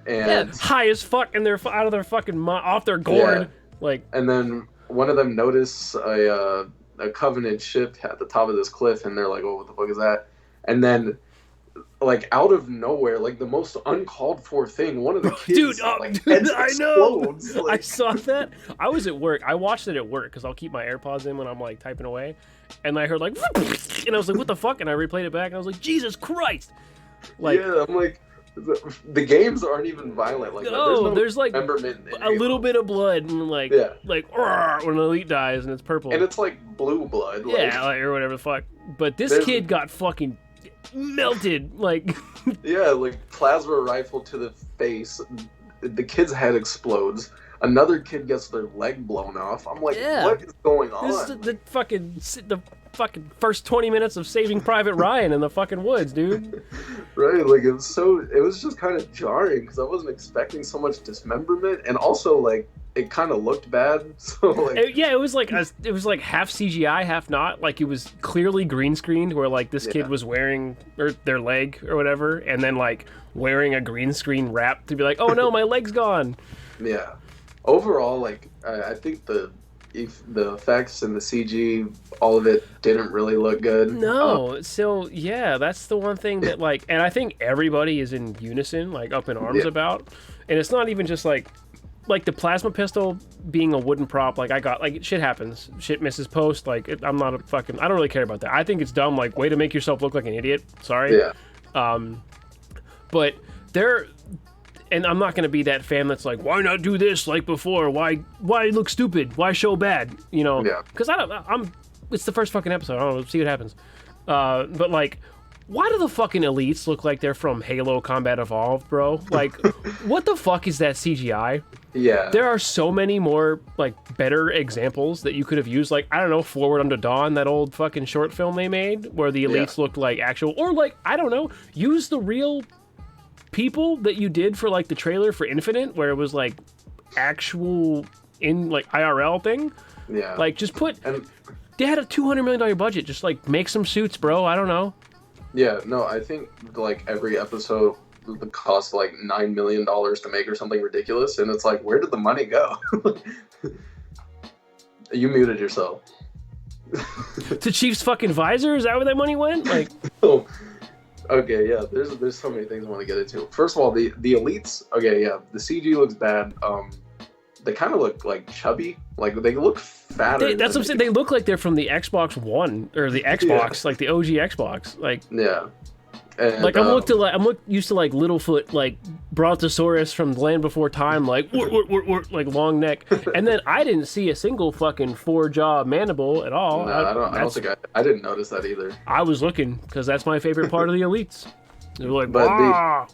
and high as fuck, and they're out of their fucking off their gourd. Like, and then one of them notice a Covenant ship at the top of this cliff, and they're like, "Oh, what the fuck is that?" And then, like, out of nowhere, like the most uncalled for thing, one of the kids, dude, I know. Like... I saw that. I was at work. I watched it at work because I'll keep my AirPods in when I'm like typing away, and I heard like, and I was like, "What the fuck?" And I replayed it back, and I was like, "Jesus Christ!" Like, yeah, I'm like, the games aren't even violent like that. There's like a little bit of blood, and like when an elite dies, and it's purple, and it's like blue blood, or whatever the fuck. But this kid got fucking melted, like like plasma rifle to the face. The kid's head explodes. Another kid gets their leg blown off. I'm like, what is going on? This is the fucking first 20 minutes of Saving Private Ryan in the fucking woods, dude. Right, like it was just kind of jarring because I wasn't expecting so much dismemberment, and also like it kind of looked bad. So like, it was like half CGI, half not. Like it was clearly green screened, where like this kid was wearing their leg or whatever, and then like wearing a green screen wrap to be like, oh no, my leg's gone. Yeah. Overall, like I think the effects and the CG, all of it didn't really look good. No, so yeah, that's the one thing that like, and I think everybody is in unison, like up in arms about, and it's not even just like the plasma pistol being a wooden prop. Like I got like shit happens, shit misses post. Like I'm not a fucking, I don't really care about that. I think it's dumb. Like way to make yourself look like an idiot. Sorry. Yeah. But there. And I'm not going to be that fan that's like, why not do this like before? Why look stupid? Why show bad? You know? Yeah. Because it's the first fucking episode. I don't know. See what happens. But like, why do the fucking elites look like they're from Halo Combat Evolved, bro? Like, what the fuck is that CGI? Yeah. There are so many more like better examples that you could have used. Like, I don't know, Forward Unto Dawn, that old fucking short film they made where the elites looked like actual, or like, I don't know, use the real people that you did for like the trailer for Infinite, where it was like actual in like IRL thing. Yeah. Like just they had a $200 million budget. Just like make some suits, bro. I don't know. Yeah. No, I think like every episode would cost like $9 million to make or something ridiculous, and it's like, where did the money go? You muted yourself. To Chief's fucking visor? Is that where that money went? Like. Oh. Okay, yeah, there's so many things I want to get into. First of all, the elites, okay, yeah, the CG looks bad. They kind of look like chubby, like they look fatter. That's what I'm saying. They look like they're from the Xbox One or the Xbox, like the OG Xbox, like. Yeah. And, like I'm used to like Littlefoot, like Brontosaurus from the Land Before Time, like like long neck, and then I didn't see a single fucking 4-jaw mandible at all. No, I don't think I didn't notice that either. I was looking because that's my favorite part of the elites. They were like, but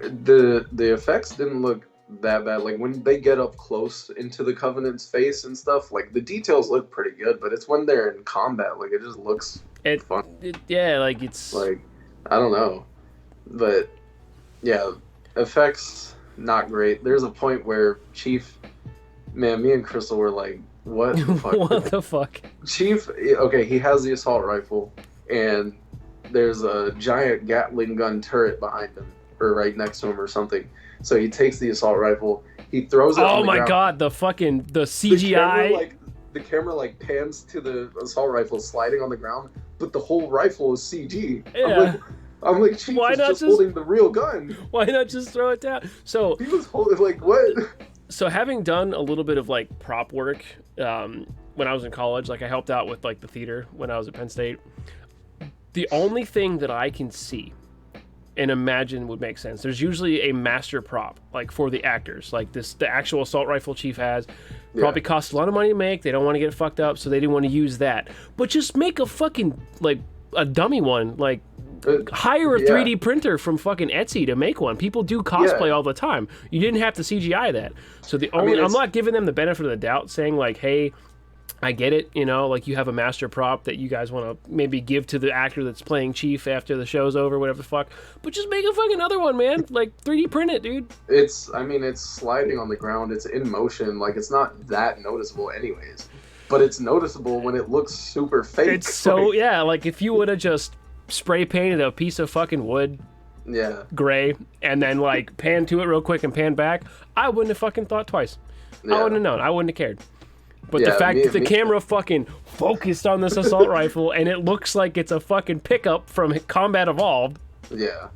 the effects didn't look that bad. Like when they get up close into the Covenant's face and stuff, like the details look pretty good. But it's when they're in combat, like it just looks fun. Like it's like. I don't know, but yeah, effects not great. There's a point where Chief, man, me and Crystal were like, "What the fuck?" What the fuck? Chief, okay, he has the assault rifle, and there's a giant Gatling gun turret behind him, or right next to him, or something. So he takes the assault rifle, he throws it. Oh my god, the CGI. The camera like pans to the assault rifle sliding on the ground, but the whole rifle is CG. Yeah. I'm like, Chief is just holding the real gun. Why not just throw it down? So he was holding, like, what? So having done a little bit of like prop work when I was in college, like I helped out with like the theater when I was at Penn State. The only thing that I can see and imagine would make sense, there's usually a master prop like for the actors, like the actual assault rifle Chief has. Probably costs a lot of money to make. They don't want to get fucked up, so they didn't want to use that. But just make a fucking, like, a dummy one. Like, hire a 3D printer from fucking Etsy to make one. People do cosplay all the time. You didn't have to CGI that. So I'm not giving them the benefit of the doubt, saying, like, hey, I get it, you know, like you have a master prop that you guys want to maybe give to the actor that's playing Chief after the show's over, whatever the fuck. But just make a fucking other one, man. Like 3D print it, dude. It's sliding on the ground. It's in motion. Like it's not that noticeable anyways. But it's noticeable when it looks super fake. It's so, like if you would have just spray painted a piece of fucking wood gray and then like pan to it real quick and pan back, I wouldn't have fucking thought twice. I wouldn't have known. I wouldn't have cared. But the fact that the camera fucking focused on this assault rifle and it looks like it's a fucking pickup from Combat Evolved. Yeah.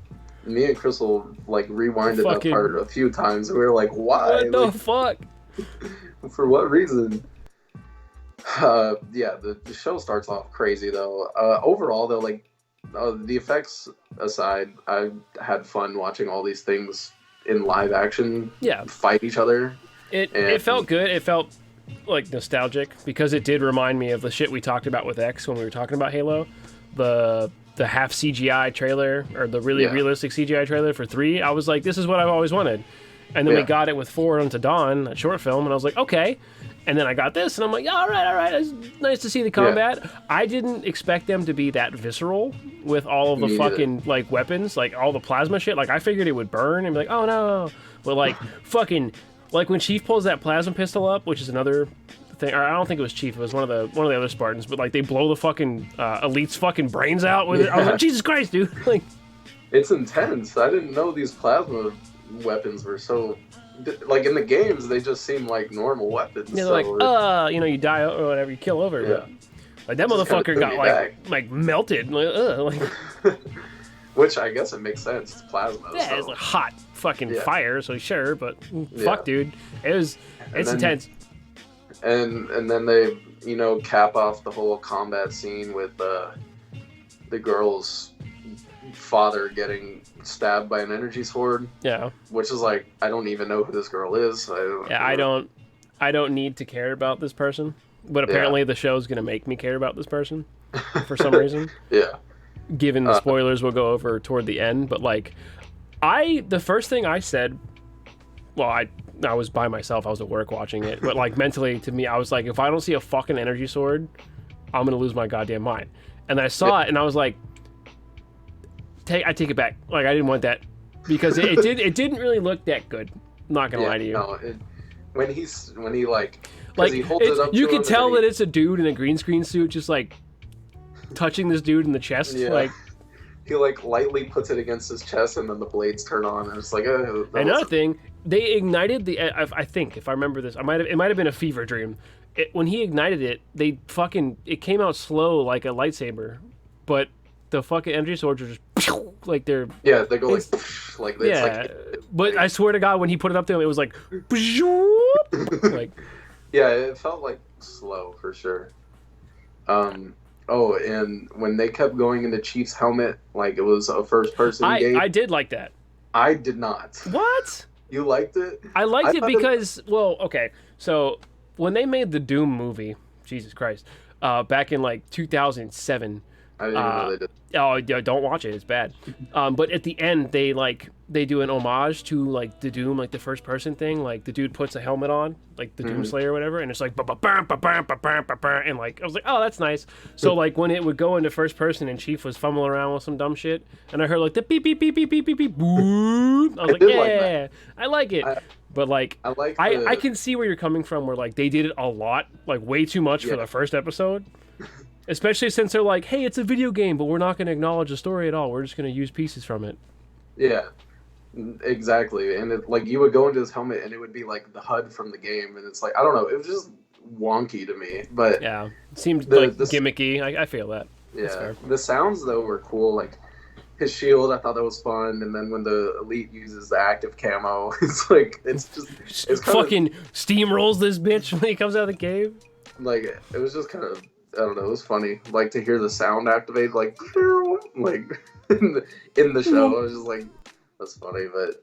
Me and Crystal like rewinded that part a few times and we were like, why? What the fuck? For what reason? The show starts off crazy though. Overall though, like the effects aside, I had fun watching all these things in live action fight each other. It felt good. It felt like nostalgic because it did remind me of the shit we talked about with X when we were talking about Halo. The half CGI trailer or the really realistic CGI trailer for 3. I was like, this is what I've always wanted. And then we got it with Forward Unto Dawn, that short film, and I was like, okay. And then I got this, and I'm like, all right. It's nice to see the combat. Yeah. I didn't expect them to be that visceral with all of the fucking like weapons, like all the plasma shit. Like I figured it would burn and be like, oh no. But like fucking Like when Chief pulls that plasma pistol up, which is another thing. Or I don't think it was Chief. It was one of the other Spartans. But like they blow the fucking elite's fucking brains out with it. I was like, Jesus Christ, dude! Like, it's intense. I didn't know these plasma weapons were so. Like in the games, they just seem like normal weapons. Yeah, they're like, you die or whatever, you kill over. Yeah. But like that motherfucker got like melted. Like, Which I guess it makes sense. It's plasma. Yeah, so. it's like hot fucking fire. So sure, but Yeah. fuck, dude, it's intense. And then they cap off the whole combat scene with the girl's father getting stabbed by an energy sword. Yeah. Which is like, I don't even know who this girl is. I don't need to care about this person, but apparently the show's gonna make me care about this person for some reason. Yeah. Given the spoilers we'll go over toward the end, but like, the first thing I said, well, I was by myself. I was at work watching it, but like mentally to me, I was like, if I don't see a fucking energy sword, I'm gonna lose my goddamn mind. And then I saw it, and I was like, I take it back. Like I didn't want that because it didn't really look that good. I'm not gonna lie to you. No, when he he holds it up. You to can him tell that it's a dude in a green screen suit, just like touching this dude in the chest. Yeah. Like he like lightly puts it against his chest, and then the blades turn on, and it's like another thing. They ignited the. I think if I remember this, it might have been a fever dream. When he ignited it, it came out slow like a lightsaber, but the fucking energy swords are just like they're they go like but I swear to God, when he put it up to him, it was like like it felt like slow for sure. Oh, and when they kept going into Chief's helmet, like it was a first-person game. I did like that. I did not. What? You liked it? I liked it because, well, okay. So when they made the Doom movie, Jesus Christ, back in like 2007. I didn't even know they did. Oh, yeah, don't watch it. It's bad. But at the end, they do an homage to like the Doom, like the first person thing. Like the dude puts a helmet on, like the Doom Slayer or whatever, and it's like and like I was like, oh, that's nice. So like when it would go into first person and Chief was fumbling around with some dumb shit, and I heard like the beep beep beep beep beep beep beep boop. I was like, yeah, I like it. But like, I can see where you're coming from. Where like they did it a lot, like way too much for the first episode. Especially since they're like, hey, it's a video game, but we're not going to acknowledge the story at all. We're just going to use pieces from it. Yeah, exactly. And it, like you would go into this helmet and it would be like the HUD from the game. And it's like, I don't know. It was just wonky to me. But yeah, it seemed like gimmicky. I feel that. Yeah. The sounds, though, were cool. Like his shield, I thought that was fun. And then when the elite uses the active camo, it's like, it's fucking steamrolls this bitch when he comes out of the cave. Like, it was just kind of, I don't know, it was funny. Like, to hear the sound activate, like in the show, I was just like, that's funny. But,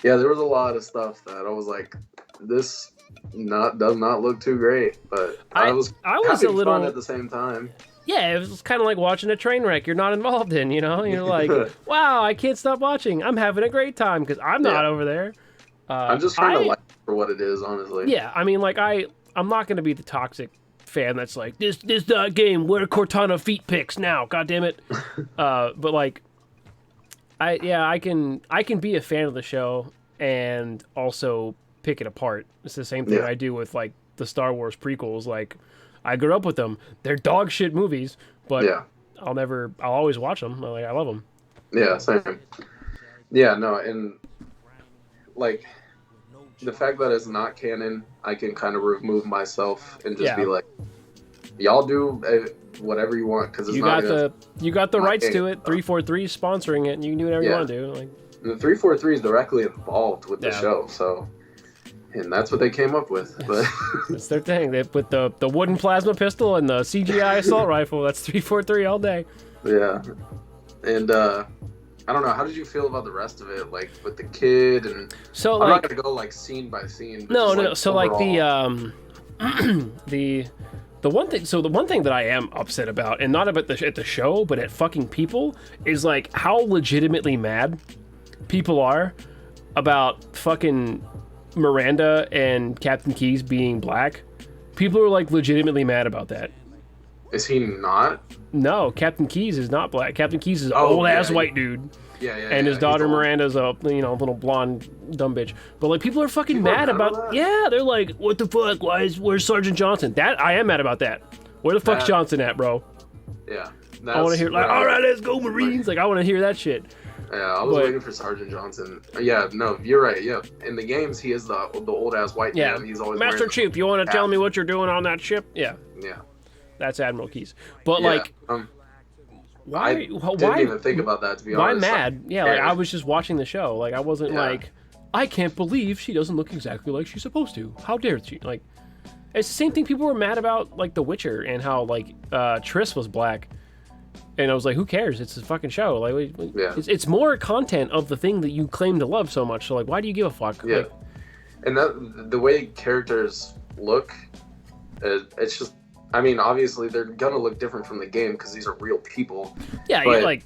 yeah, there was a lot of stuff that I was like, this does not look too great. But I was a little fun at the same time. Yeah, it was kind of like watching a train wreck you're not involved in, you know? You're like, wow, I can't stop watching. I'm having a great time because I'm not over there. I'm just trying to like it for what it is, honestly. Yeah, I mean, like, I'm not going to be the toxic fan that's like, this game, where Cortana feet picks now, god damn it. But like, I can be a fan of the show and also pick it apart. It's the same thing I do with like the Star Wars prequels. Like, I grew up with them. They're dog shit movies, but I'll always watch them. I love them. Yeah, same. Yeah, no, and like the fact that it's not canon, I can kind of remove myself and just be like, y'all do whatever you want because it's you got the rights to it. 343 is sponsoring it, and you can do whatever you want to do. Like, the 343 is directly involved with the show, so. And that's what they came up with. But that's their thing. They put the wooden plasma pistol and the CGI assault rifle. That's 343 all day. Yeah. And I don't know. How did you feel about the rest of it? Like with the kid and so I'm not gonna go like scene by scene. No. So overall. Like the one thing. So the one thing that I am upset about, and not about at the show, but at fucking people, is like how legitimately mad people are about fucking Miranda and Captain Keyes being black. People are like legitimately mad about that. Is he not? No, Captain Keyes is not black. Captain Keyes is an Oh, old ass yeah, white dude. Yeah, And his he's daughter old. Miranda's a little blonde dumb bitch. But like people are fucking People are mad mad about about that? yeah, they're like, what the fuck? Where's Sergeant Johnson? That I am mad about that. Where the fuck's That- Johnson at, bro? Yeah. I want to hear like, what I- all right, let's go Marines. Like I want to hear that shit. Yeah, I was but- waiting for Sergeant Johnson. Yeah, no, you're right. Yeah, in the games, he is the old ass white Yeah, man. He's always Master wearing- Chief, you want to tell cap. me what you're doing on that ship? Yeah, Yeah. that's Admiral Keyes. But Yeah, like, why? I didn't Why? even think about that, to be Why honest. mad? Yeah, like I was just watching the show. Like I wasn't Yeah. like, I can't believe she doesn't look exactly like she's supposed to. How dare she? Like, it's the same thing people were mad about, like The Witcher and how like Triss was black. And I was like, who cares? It's a fucking show. Like, Yeah. it's more content of the thing that you claim to love so much. So like, why do you give a fuck? Yeah. Like, And that the way characters look, it's just. I mean, obviously they're gonna look different from the game because these are real people. yeah, But- you're like,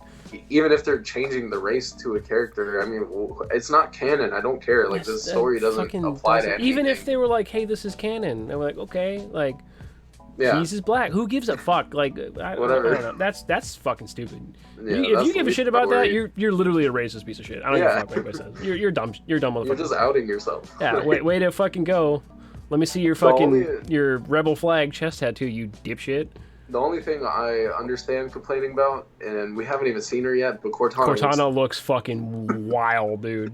Even if they're changing the race to a character, I mean, it's not canon. I don't care. Like this that story doesn't fucking apply to doesn't- anything. even if they were like, hey, this is canon, they were like, okay, like. yeah, Keyes is black. Who gives a fuck? Like, Whatever. I don't know. That's fucking stupid. Yeah, If that's you give a the shit about that, story. you're literally a racist piece of shit. I don't Yeah. give a fuck what anybody says. You're dumb. You're dumb you're motherfucker. just outing yourself. Yeah, way to fucking go. Let me see your The fucking only- your rebel flag chest tattoo, you dipshit. The only thing I understand complaining about, and we haven't even seen her yet, but Cortana. Cortana looks fucking wild, dude.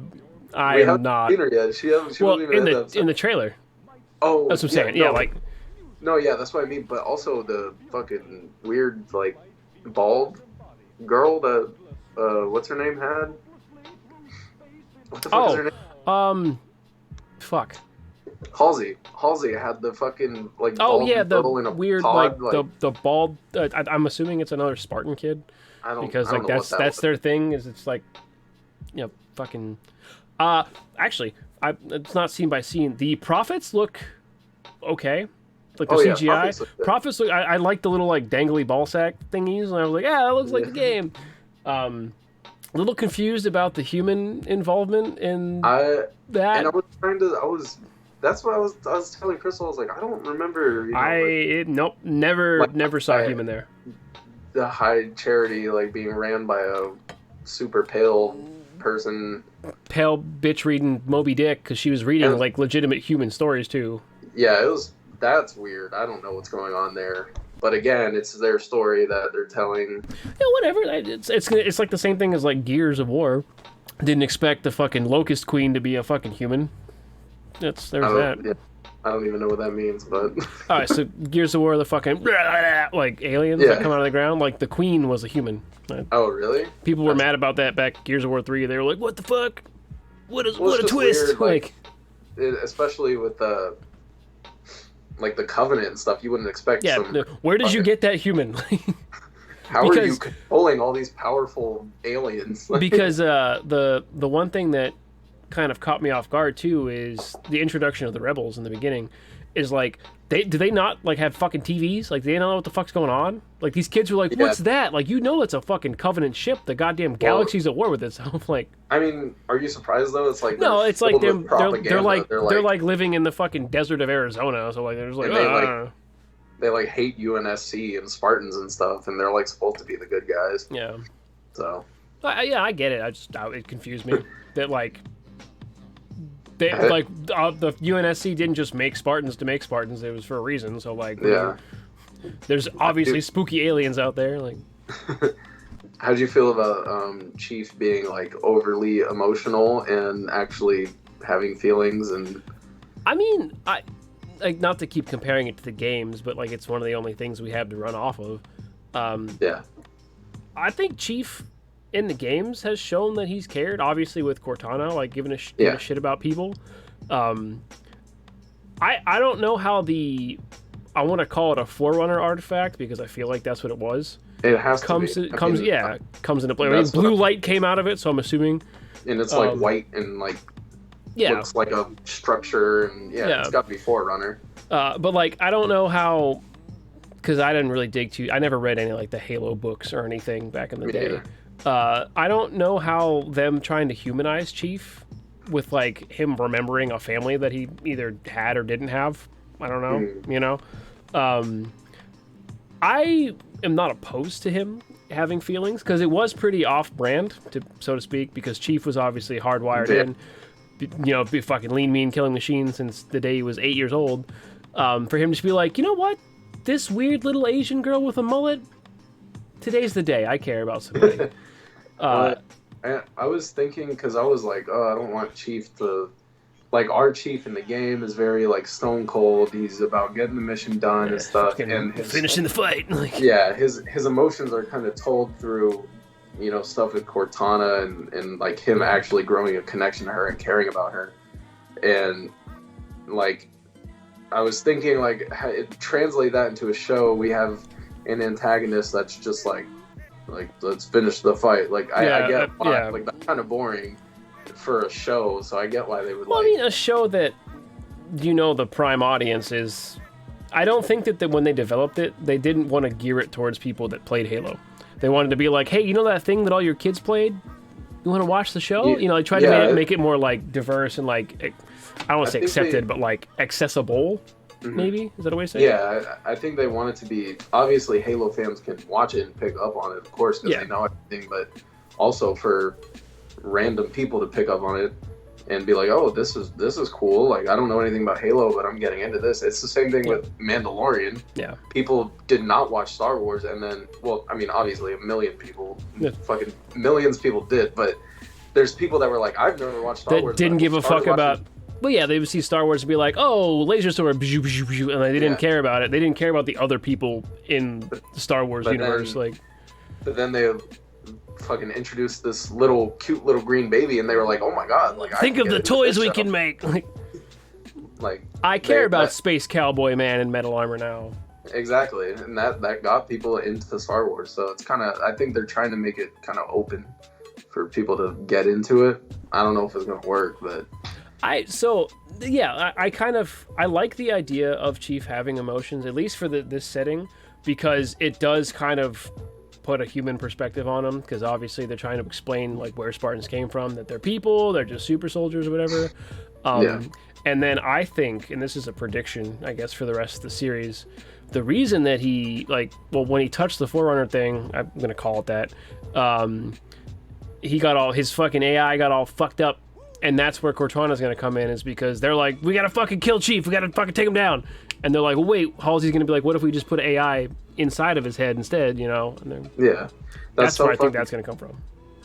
I we am haven't not. seen her yet. She Well, wasn't even in the episode. in the trailer. Oh, That's what I'm saying. Yeah, no. like No, yeah, that's what I mean. But also the fucking weird, like, bald girl that, what's her name had? What the fuck is her name? fuck. Halsey had the fucking, like, Oh bald yeah, the girl in a weird pod, like the bald. I'm assuming it's another Spartan kid. I don't, Because I don't like know that's what that that's was. their thing is it's like fucking actually it's not scene by scene. The prophets look okay, like the Oh, yeah, CGI Prophets look good. prophets look I like the little like dangly ball sack thingies, and I was like, yeah, that looks like the game. A little confused about the human involvement in And that. I was trying to, that's what I was telling Crystal, I was like, I don't remember, Nope, never Like, never saw I- human there. the high charity, like, being ran by a super pale person. Pale bitch reading Moby Dick because she was reading And- like legitimate human stories too. Yeah, that's weird. I don't know what's going on there. But again, it's their story that they're telling. Yeah, whatever. It's like the same thing as like Gears of War. Didn't expect the fucking Locust Queen to be a fucking human. There's that. Yeah, I don't even know what that means, but All right, so Gears of War, the fucking like aliens Yeah. that come out of the ground. Like the Queen was a human. oh really? People were mad about that back Gears of War 3. They were like, "What the fuck? What Well, a it's just twist!" weird, especially with the like the Covenant and stuff, you wouldn't expect. yeah. some, Where did you fucking- get that human? How are you because- controlling all these powerful aliens? Because the one thing that kind of caught me off guard too is the introduction of the rebels in the beginning is like do they not like have fucking TVs? Like, they don't know what the fuck's going on? Like, these kids were like, Yeah. what's that? Like, you know it's a fucking Covenant ship. The goddamn galaxy's at war with itself. Like, I mean, are you surprised though? It's like no, they're it's like filled they're, with they're, propaganda. they're like living in the fucking desert of Arizona. So like, they're just like, And they, like, "Ah." they like hate UNSC and Spartans and stuff, and they're like supposed to be the good guys. Yeah. So Yeah, I get it. It confused me that like they like the UNSC didn't just make Spartans to make Spartans. It was for a reason. So like, yeah. there's obviously spooky aliens out there. Like, How do you feel about Chief being like overly emotional and actually having feelings? And I mean, I like, not to keep comparing it to the games, but like it's one of the only things we have to run off of. yeah, I think Chief in the games has shown that he's cared. Obviously with Cortana, like giving a Yeah. shit about people. I don't know how I want to call it a Forerunner artifact because I feel like that's what it was. it has Comes to be. I comes mean, yeah comes into play. I mean, that's what blue light came out of it, so I'm assuming. and it's like white and like Yeah, looks like a structure, and Yeah. it's got to be Forerunner. but like I don't know how, because I didn't really dig too. I never read any like the Halo books or anything back in the Me day. neither. I don't know how them trying to humanize Chief with like him remembering a family that he either had or didn't have. I don't know, you know. I am not opposed to him having feelings because it was pretty off-brand, so to speak, because Chief was obviously hardwired in, be fucking lean, mean, killing machine since the day he was 8 years old. For him to be like, you know what, this weird little Asian girl with a mullet, today's the day I care about somebody. I was thinking, because I was like, oh, I don't want Chief to... Like, our Chief in the game is very, like, stone cold. He's about getting the mission done and stuff. And finishing the fight. Yeah, his emotions are kind of told through, stuff with Cortana and, like, him actually growing a connection to her and caring about her. And, like, I was thinking, like, translate that into a show. We have an antagonist that's just, like let's finish the fight. Like, I get why. Like, that's kind of boring for a show, so I get why they would. Well, I mean, a show that the prime audience is. I don't think that when they developed it, they didn't want to gear it towards people that played Halo. They wanted to be like, hey, you know that thing that all your kids played? You want to watch the show? They tried to make it more like diverse and like I don't want to say accepted, but like accessible. Maybe is that a way to say it? Yeah, I think they want it to be. Obviously, Halo fans can watch it and pick up on it, of course, because they know everything. But also for random people to pick up on it and be like, oh, this is cool. Like, I don't know anything about Halo, but I'm getting into this. It's the same thing with Mandalorian. Yeah. People did not watch Star Wars, and then, well, I mean, obviously a million people, fucking millions of people did, but there's people that were like, I've never watched Star Wars. That didn't give a fuck about... Well, yeah, they would see Star Wars and be like, oh, laser sword, and they didn't care about it. They didn't care about the other people in the Star Wars universe. But then they fucking introduced this cute little green baby, and they were like, oh my god, like, think of the toys we can make. I care about Space Cowboy Man in metal armor now. Exactly, and that got people into Star Wars. So it's kind of, I think they're trying to make it kind of open for people to get into it. I don't know if it's gonna work, but I like the idea of Chief having emotions, at least for this setting, because it does kind of put a human perspective on them, because obviously they're trying to explain like where Spartans came from, that they're people, they're just super soldiers or whatever. And then I think, and this is a prediction, I guess, for the rest of the series, the reason that he, when he touched the Forerunner thing, I'm going to call it that, he got all, his fucking AI got all fucked up, and that's where Cortana's going to come in, is because they're like, we got to fucking kill Chief, we got to fucking take him down. And they're like, well, wait, Halsey's going to be like, what if we just put AI inside of his head instead, And that's where I think that's going to come from.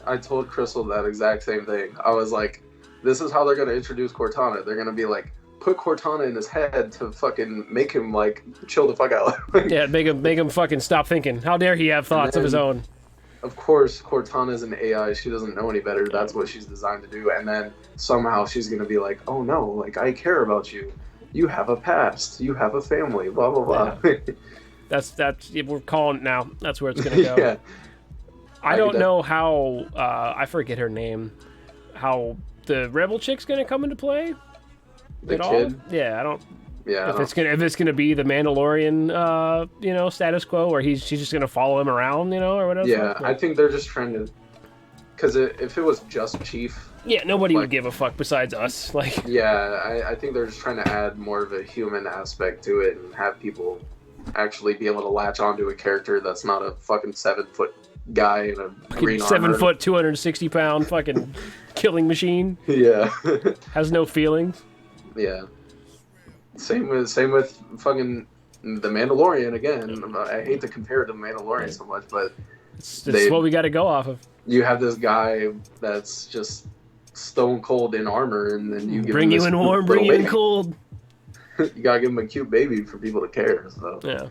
I told Crystal that exact same thing. I was like, this is how they're going to introduce Cortana. They're going to be like, put Cortana in his head to fucking make him, like, chill the fuck out. Yeah, make him fucking stop thinking. How dare he have thoughts of his own? Of course, Cortana's an AI. She doesn't know any better. That's what she's designed to do. And then somehow she's going to be like, oh no, like, I care about you. You have a past. You have a family. Blah, blah, blah. Yeah. That's we're calling it now. That's where it's going to go. Yeah. I don't know how, I forget her name, how the Rebel chick's going to come into play. The kid? Yeah, I don't... Yeah, if it's gonna be the Mandalorian, status quo, where she's just gonna follow him around, or whatever. Yeah, I think they're just trying to, because if it was just Chief, nobody would give a fuck besides us. Yeah, I think they're just trying to add more of a human aspect to it and have people actually be able to latch onto a character that's not a fucking 7-foot guy in a green armor. 7 foot, 260 pound fucking killing machine. Yeah, has no feelings. Yeah. Same with fucking the Mandalorian again. I hate to compare it to Mandalorian so much, but it's what we got to go off of. You have this guy that's just stone cold in armor, and then you give bring him you in warm, bring you in cold. You gotta give him a cute baby for people to care. So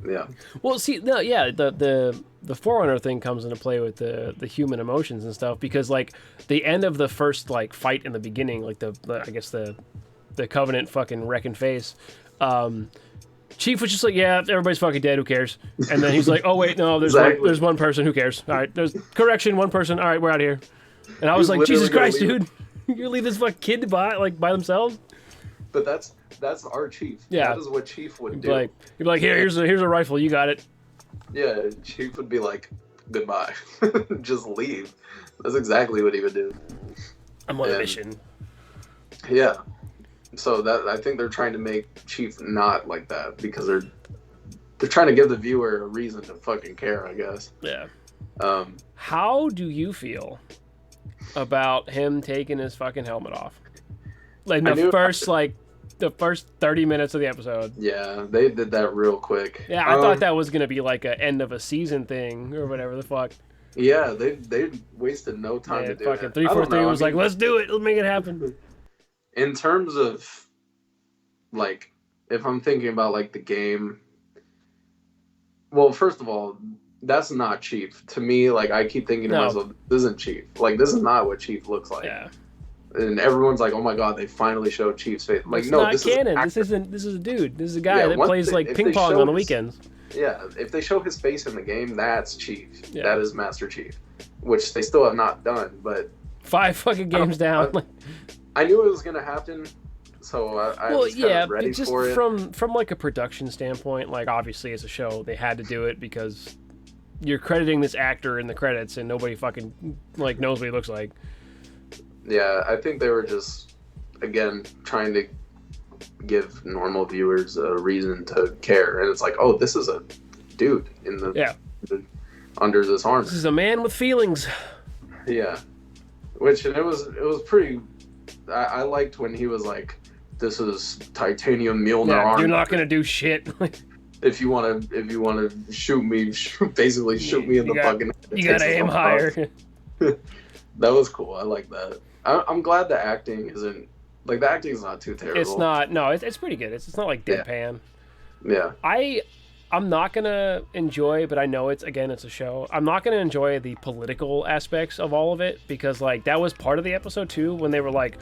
yeah. Well, see, the Forerunner thing comes into play with the human emotions and stuff, because like the end of the first fight in the beginning, like the Covenant fucking wrecking face, Chief was just like, yeah, everybody's fucking dead, who cares? And then he's like, oh wait, no, there's one person, who cares? All right, there's correction, one person, all right, we're out of here. And I was like, Jesus Christ, dude, you're gonna leave this fucking kid by themselves? But that's our Chief. Yeah, that is what Chief would do. You'd be like, here's a rifle, you got it. Yeah, Chief would be like, goodbye, just leave. That's exactly what he would do. I'm on a mission. Yeah. So I think they're trying to make Chief not like that, because they're trying to give the viewer a reason to fucking care, I guess. Yeah. Um, How do you feel about him taking his fucking helmet off? Like the first 30 minutes of the episode. Yeah, they did that real quick. Yeah, I thought that was gonna be like a end of a season thing or whatever the fuck. Yeah, they wasted no time to do fucking it. 343 was like, let's do it, let's make it happen. In terms of like, if I'm thinking about like the game, well, first of all, that's not Chief. To me, like I keep thinking to myself, this isn't Chief. Like this is not what Chief looks like. Yeah. And everyone's like, "Oh my god, they finally showed Chief's face." I'm like, it's no, not this canon. This is a dude. This is a guy that plays like ping pong on the weekends. Yeah, if they show his face in the game, that's Chief. Yeah. That is Master Chief, which they still have not done. But 5 fucking games down. I knew it was gonna happen, so I was kind of ready just for it. From like a production standpoint, like obviously as a show they had to do it because you're crediting this actor in the credits and nobody fucking like knows what he looks like. Yeah, I think they were just, again, trying to give normal viewers a reason to care. And it's like, oh, this is a dude in under this armor. This is a man with feelings. Yeah. And it was pretty, I liked when he was like, this is titanium Mjolnir armor. You're not going to do shit. If you want to shoot me, basically shoot me in the fucking head. You got to aim higher. That was cool. I like that. I'm glad the acting isn't like the acting's not too terrible. It's not. No, it's pretty good. It's not like deadpan. Yeah. I'm not gonna enjoy, but I know it's a show. I'm not gonna enjoy the political aspects of all of it because like that was part of the episode too when they were like,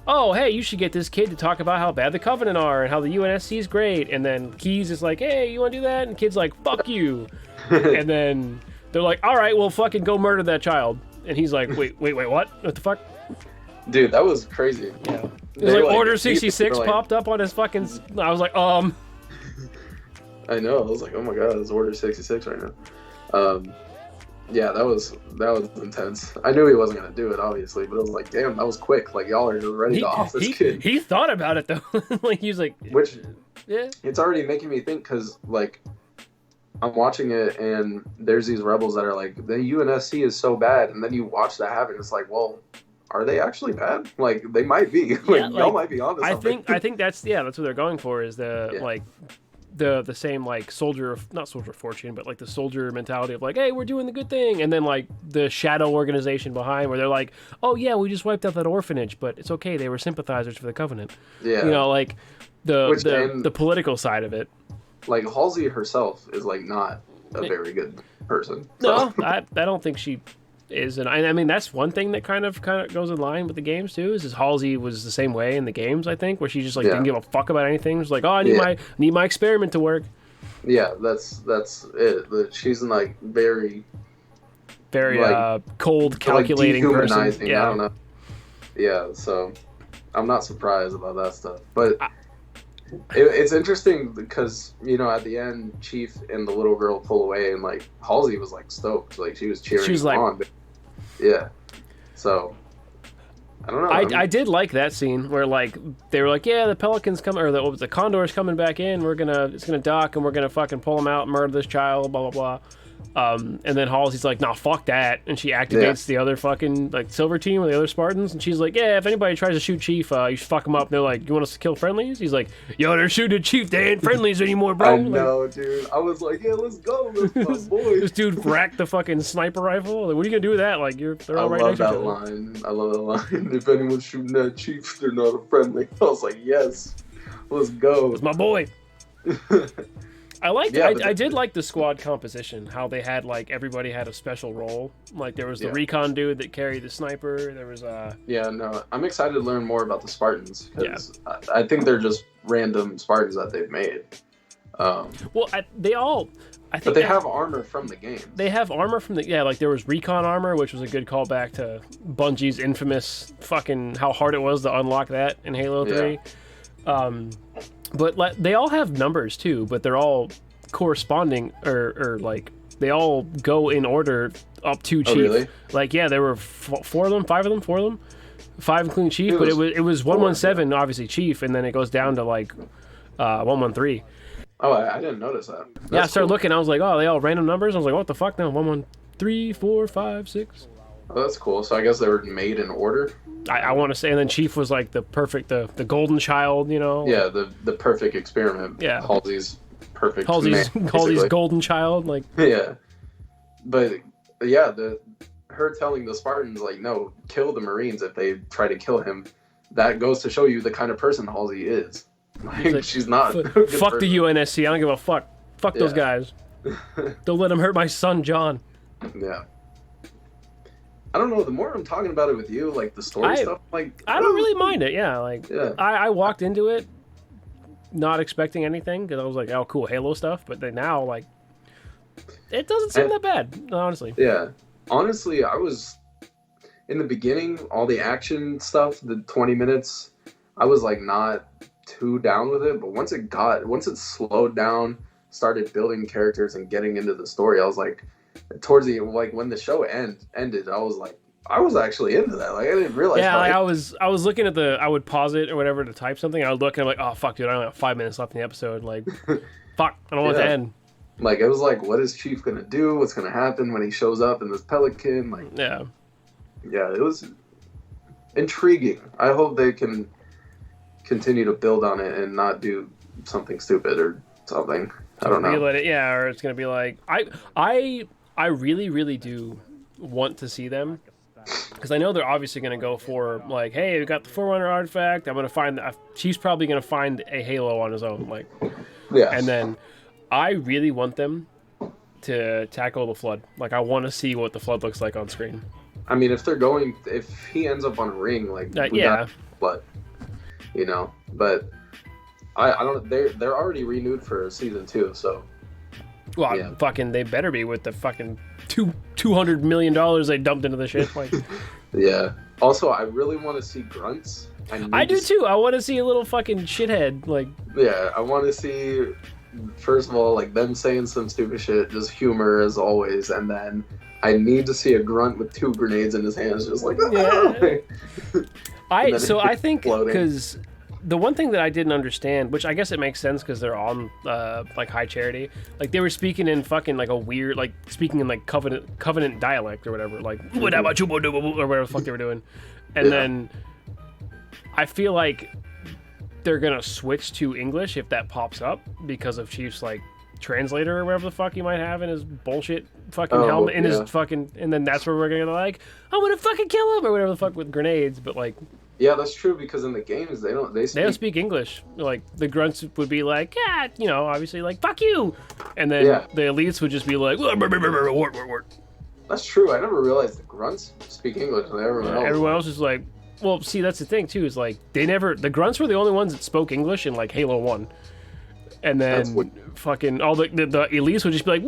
oh hey, you should get this kid to talk about how bad the Covenant are and how the UNSC is great, and then Keyes is like, hey, you want to do that? And kid's like, fuck you, and then they're like, all right, well fucking go murder that child, and he's like, wait, what the fuck? Dude, that was crazy. Yeah. It was like Order 66 popped up on his fucking... I was like, I know. I was like, oh my god, it's Order 66 right now. Yeah, that was intense. I knew he wasn't going to do it, obviously, but I was like, damn, that was quick. Like, y'all are ready to off this kid. He thought about it, though. Like, he was like... Which, yeah. It's already making me think, because, like, I'm watching it, and there's these rebels that are like, the UNSC is so bad, and then you watch that happen, it's like, well... Are they actually bad? Like they might be. Y'all might be onto something. I think that's what they're going for is the same like not soldier of fortune, but like the soldier mentality of like, hey, we're doing the good thing, and then like the shadow organization behind where they're like, oh yeah, we just wiped out that orphanage, but it's okay, they were sympathizers for the Covenant. Yeah, you know, like the political side of it. Like Halsey herself is like not a very good person. So. No, I don't think she is, and I mean that's one thing that kind of goes in line with the games too. Is Halsey was the same way in the games, I think, where she just like didn't give a fuck about anything. She's like, oh, I need my experiment to work. Yeah, that's it. She's like very like, cold, calculating like person. Yeah, I don't know. Yeah, so I'm not surprised about that stuff, but. It's interesting because, you know, at the end, Chief and the little girl pull away, and, like, Halsey was, like, stoked. Like, she was cheering him on. But, yeah. So, I don't know. I did like that scene where, like, they were like, yeah, the Pelicans come, or the Condor's coming back in. It's gonna dock, and we're gonna fucking pull him out and murder this child, blah, blah, blah. And then Halsey's like, nah, fuck that. And she activates the other fucking, like, Silver Team or the other Spartans. And she's like, yeah, if anybody tries to shoot Chief, you should fuck him up. And they're like, you want us to kill friendlies? He's like, yo, they're shooting Chief. They ain't friendlies anymore, bro. I know, dude. I was like, yeah, let's go. That's my boy. This dude racked the fucking sniper rifle. Like, what are you going to do with that? Like, they're all right next to each other. I love that line. If anyone's shooting at Chief, they're not a friendly. I was like, yes, let's go. It's my boy. I did like the squad composition, how they had like everybody had a special role. Like there was the recon dude that carried the sniper. There was I'm excited to learn more about the Spartans because I think they're just random Spartans that they've made. But they have armor from the game. They have armor from like there was recon armor, which was a good callback to Bungie's infamous fucking how hard it was to unlock that in Halo 3. But they all have numbers too, but they're all corresponding or like they all go in order up to Chief. Really? Like there were four of them, 5 including Chief, but it was 117 obviously Chief, and then it goes down to like 113. Oh, I didn't notice that. Yeah, I That's started cool. looking. I was like, oh, they all random numbers. I was like, what the fuck? No, 1, 1, 3, 4, 5, 6. Oh, that's cool. So I guess they were made in order. I want to say, and then Chief was like the perfect, the golden child, you know? Yeah, the perfect experiment. Yeah. Halsey's perfect Halsey's man, basically. golden child, like. Yeah, but yeah, her telling the Spartans like, no, kill the Marines if they try to kill him. That goes to show you the kind of person Halsey is. Like, she's not. a good Fuck person. the UNSC. I don't give a fuck. Fuck those Yeah. guys. Don't let them hurt my son, John. Yeah. I don't know. The more I'm talking about it with you, like the story stuff, like I don't really mind it. Yeah, like Yeah. I walked into it not expecting anything because I was like, oh, cool, Halo stuff. But then now, like, it doesn't seem that bad, honestly. Yeah. Honestly, I was in the beginning, all the action stuff, the 20 minutes, I was like not too down with it. But once it slowed down, started building characters and getting into the story, I was like, towards the like when the show ended, I was actually into that. Like I didn't realize. Yeah, like, I was looking at I would pause it or whatever to type something. I would look and I'm like, oh fuck, dude, I only have 5 minutes left in the episode. Like, fuck, I don't want it to end. Like it was like, what is Chief gonna do? What's gonna happen when he shows up in this Pelican? Like, Yeah, it was intriguing. I hope they can continue to build on it and not do something stupid or something. I don't know. Or it's gonna be like I really, really do want to see them because I know they're obviously gonna go for like, hey, we got the Forerunner artifact. I'm gonna find Chief's probably gonna find a Halo on his own, like, Yeah. and then I really want them to tackle the Flood. Like, I want to see what the Flood looks like on screen. I mean, if he ends up on a ring, like, but you know, but I don't. They're already renewed for season 2, so. Well, Yeah. fucking, they better be with the fucking $200 million they dumped into the shit. Like, Yeah. Also, I really want to see grunts. I do too. I want to see a little fucking shithead. Like, Yeah, I want to see. First of all, like them saying some stupid shit, just humor as always, and then I need to see a grunt with 2 grenades in his hands, just like. Yeah. And then I think exploding. because the one thing that I didn't understand, which I guess it makes sense because they're on like high charity, like they were speaking in fucking like a weird, like speaking in like covenant dialect or whatever, like or whatever the fuck they were doing, and then I feel like they're gonna switch to English if that pops up because of Chief's like translator or whatever the fuck he might have in his bullshit fucking helmet in his fucking, and then that's where we're gonna like, I'm gonna fucking kill him or whatever the fuck with grenades, but like. Yeah, that's true because in the games they don't Speak English. Like the grunts would be like, yeah, you know, obviously like fuck you, and then the elites would just be like, wart. That's true. I never realized the grunts speak English and Everyone else is like, well, see, that's the thing too, is like the grunts were the only ones that spoke English in like Halo 1, and then fucking all the elites would just be like,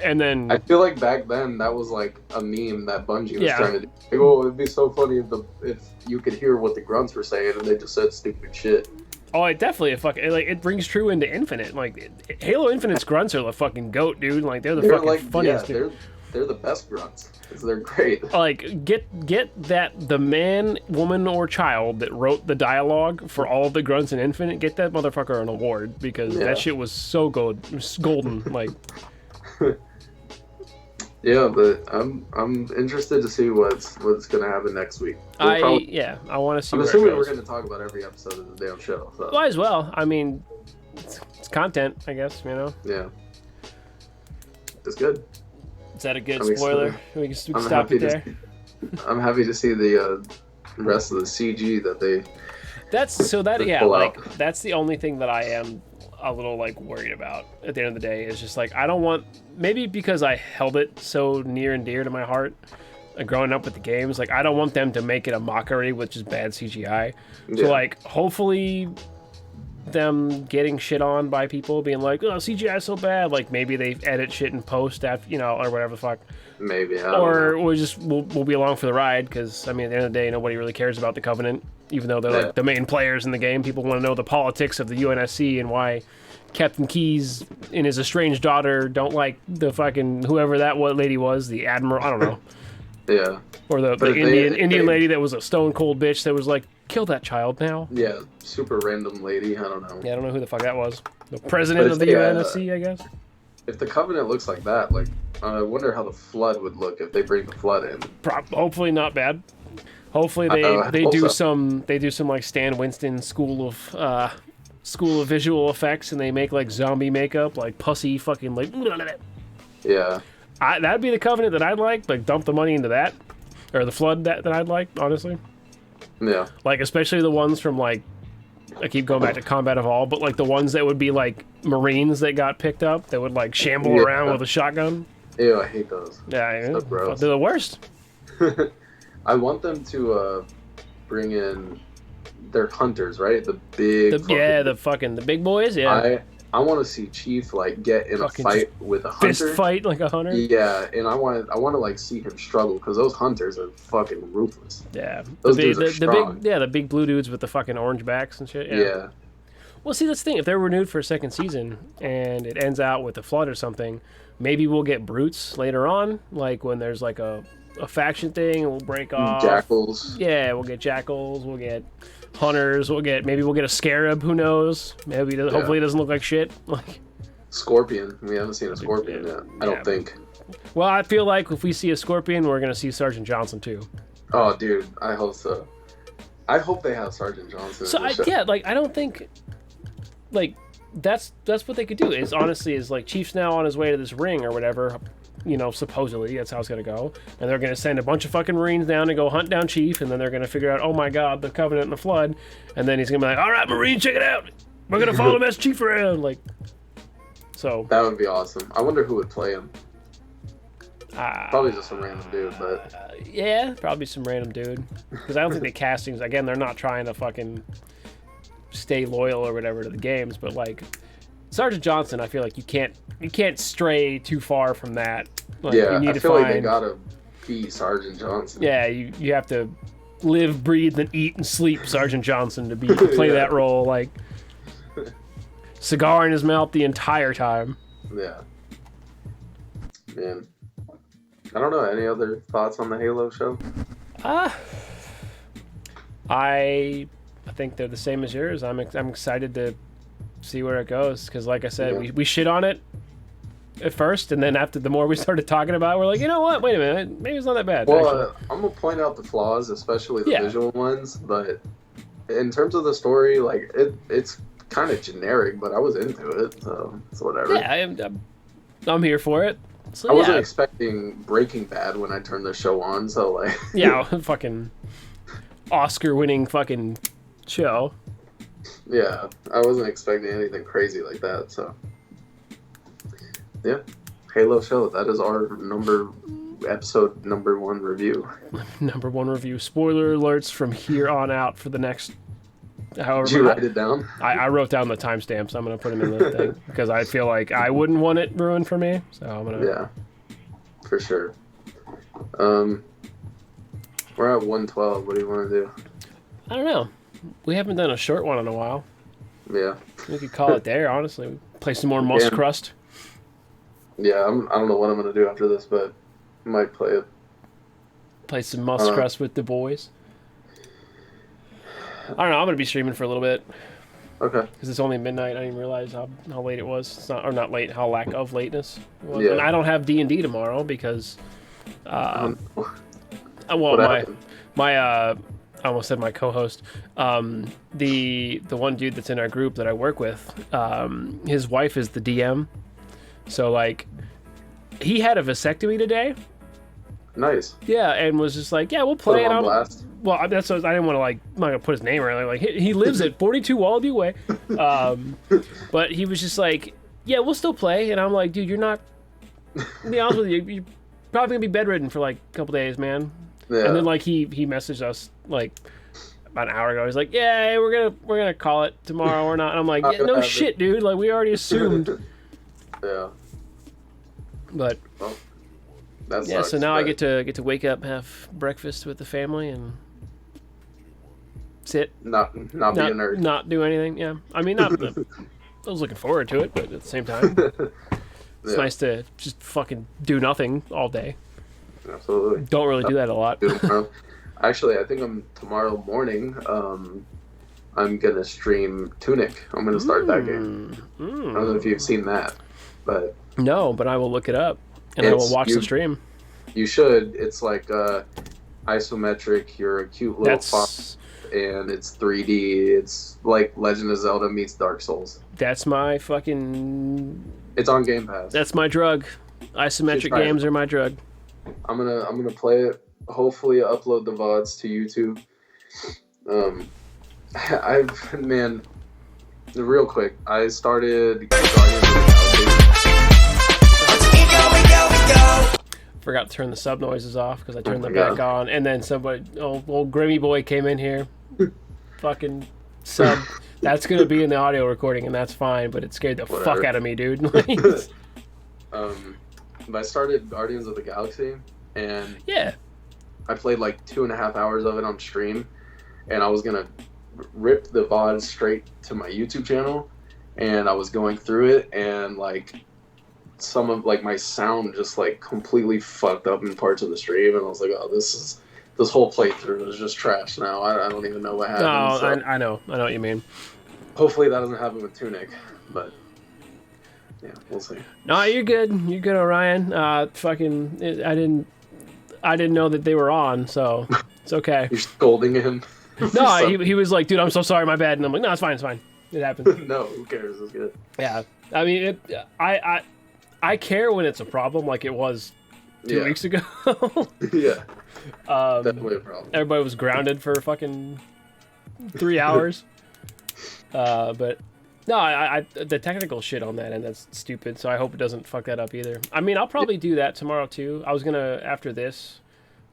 and then I feel like back then that was like a meme that Bungie was trying to do. Like, oh, it'd be so funny if you could hear what the grunts were saying and they just said stupid shit. Oh, it definitely it rings true into Infinite. Like Halo Infinite's grunts are the fucking goat, dude. Like they're fucking like, funniest. Yeah, they're the best grunts. They're great. Like get that the man, woman, or child that wrote the dialogue for all of the grunts in Infinite, get that motherfucker an award because that shit was so golden. Like. Yeah, but I'm interested to see what's gonna happen next week. I want to see. I'm assuming we're gonna talk about every episode of the damn show. So. Might as well. I mean, it's content, I guess. You know. Yeah. It's good. Is that a good spoiler? We can stop it there. I'm happy to see the rest of the CG that they. That's the only thing that I am a little like worried about at the end of the day is just like I don't want, maybe because I held it so near and dear to my heart growing up with the games, like I don't want them to make it a mockery with just bad CGI. So like hopefully them getting shit on by people being like, oh, CGI is so bad, like maybe they edit shit in post after, you know, or whatever the fuck. Maybe. Or we'll be along for the ride because I mean at the end of the day nobody really cares about the Covenant, even though they're like the main players in the game. People want to know the politics of the UNSC and why Captain Keyes and his estranged daughter don't like the fucking whoever that lady was, the admiral. I don't know. Yeah. Or the Indian lady that was a stone cold bitch that was like, kill that child now. Yeah, super random lady. I don't know. Yeah, I don't know who the fuck that was. The president of the UNSC, I guess. If the Covenant looks like that, like, I wonder how the Flood would look if they bring the Flood in. Hopefully not bad. Hopefully they do some like Stan Winston school of visual effects, and they make like zombie makeup, like pussy fucking like. Yeah. That'd be the Covenant that I'd like dump the money into that, or the Flood that I'd like, honestly. Yeah. Like especially the ones from like, I keep going back to Combat Evolved, but like the ones that would be like Marines that got picked up that would like shamble around with a shotgun. Ew, I hate those. Yeah, so gross. They're the worst. I want them to bring in their hunters, right? The big the big boys. Yeah, I want to see Chief like get in fucking a fight with a hunter. Fist fight like a hunter. Yeah, and I want to like see him struggle because those hunters are fucking ruthless. Yeah, those dudes are strong. the big blue dudes with the fucking orange backs and shit. Yeah. Well, see, that's the thing. If they're renewed for a second season and it ends out with a Flood or something, maybe we'll get brutes later on, like when there's like a faction thing, and we'll break off. Jackals. Yeah, we'll get jackals. We'll get hunters. We'll get a scarab. Who knows? Maybe hopefully it doesn't look like shit. Like Scorpion. We haven't seen a scorpion yet. I don't think. Well, I feel like if we see a scorpion, we're gonna see Sergeant Johnson too. Oh, dude, I hope so. I hope they have Sergeant Johnson. So I don't think like that's what they could do. Is like Chief's now on his way to this ring or whatever. You know, supposedly that's how it's gonna go, and they're gonna send a bunch of fucking Marines down to go hunt down Chief, and then they're gonna figure out, oh my God, the Covenant and the Flood, and then he's gonna be like, all right, Marines, check it out, we're gonna follow Master Chief around, like. So that would be awesome. I wonder who would play him. Probably just some random dude, but yeah, probably some random dude, because I don't think the castings, again, they're not trying to fucking stay loyal or whatever to the games, but like Sergeant Johnson, I feel like you can't stray too far from that. Like, yeah, you need I to feel find, like they gotta be Sergeant Johnson. Yeah, you have to live, breathe, and eat and sleep Sergeant Johnson to play that role. Like cigar in his mouth the entire time. Yeah. Man, I don't know. Any other thoughts on the Halo show? I think they're the same as yours. I'm excited to see where it goes, because like I said, we shit on it at first, and then after the more we started talking about it, we're like, you know what, wait a minute, maybe it's not that bad. Well, I'm gonna point out the flaws, especially the visual ones, but in terms of the story, like it's kind of generic, but I was into it, so it's whatever. Yeah, I'm here for it. So, I wasn't expecting Breaking Bad when I turned the show on, so like yeah, fucking Oscar-winning fucking show. Yeah, I wasn't expecting anything crazy like that, so yeah. Halo show, that is our episode number 1 review. Number 1 review. Spoiler alerts from here on out for the next however. Did you write it down? I wrote down the timestamps. I'm gonna put them in the thing because I feel like I wouldn't want it ruined for me. So I'm gonna. Yeah, for sure. We're at 112. What do you want to do? I don't know. We haven't done a short one in a while. Yeah. We could call it there, honestly. Play some more Moss Crust. Yeah, I don't know what I'm going to do after this, but I might play it. Play some Moss Crust with the boys. I don't know. I'm going to be streaming for a little bit. Okay. Because it's only midnight. I didn't even realize how late it was. It's not, or not late, how lack of lateness it was. Yeah. And I don't have D&D tomorrow because... well, I almost said my co-host. The one dude that's in our group that I work with, his wife is the DM. So like, he had a vasectomy today. Nice. Yeah, and was just like, yeah, we'll play. Put him on blast. Well, that's what I didn't want to like. I'm not gonna put his name or anything. Like he lives at 42 Wallaby Way. But he was just like, yeah, we'll still play. And I'm like, dude, you're not. To be honest with you, you're probably gonna be bedridden for like a couple days, man. Yeah. And then like he messaged us like about an hour ago. He's like, yeah, we're gonna call it tomorrow or not. And I'm like, yeah, no shit, dude. Like we already assumed. Yeah. But well, yeah, so now I get to wake up, have breakfast with the family, and sit. Not be a nerd. Not do anything. Yeah, I mean, I was looking forward to it, but at the same time, it's nice to just fucking do nothing all day. Absolutely. Don't really do that a lot. Actually, I think tomorrow morning. I'm gonna stream Tunic. I'm gonna start that game. I don't know if you've seen that, but no, but I will look it up and I will watch the stream. You should. It's like isometric. You're a cute little fox, and it's 3D. It's like Legend of Zelda meets Dark Souls. That's my fucking. It's on Game Pass. That's my drug. Isometric games are my drug. I'm gonna play it. Hopefully, upload the VODs to YouTube. Man, real quick, I started Guardians of the Galaxy. Forgot to turn the sub noises off because I turned them back on, and then somebody, old Grimmy boy came in here, fucking sub. That's gonna be in the audio recording, and that's fine, but it scared the fuck out of me, dude. I started Guardians of the Galaxy, and yeah, I played like 2.5 hours of it on stream, and I was gonna rip the VOD straight to my YouTube channel, and I was going through it, and like some of like my sound just like completely fucked up in parts of the stream, and I was like, oh, this whole playthrough is just trash now. I don't even know what happened. No, so, I know what you mean. Hopefully that doesn't happen with Tunic, but yeah, we'll see. No, you're good, Orion. I didn't know that they were on, so it's okay. You're scolding him. No, he was like, dude, I'm so sorry, my bad. And I'm like, no, it's fine. It happened. No, who cares? It's good. Yeah. I mean, I care when it's a problem like it was 2 weeks ago. Yeah. Definitely a problem. Everybody was grounded for fucking 3 hours. But no, the technical shit on that end, that's stupid. So I hope it doesn't fuck that up either. I mean, I'll probably do that tomorrow too. I was going to, after this,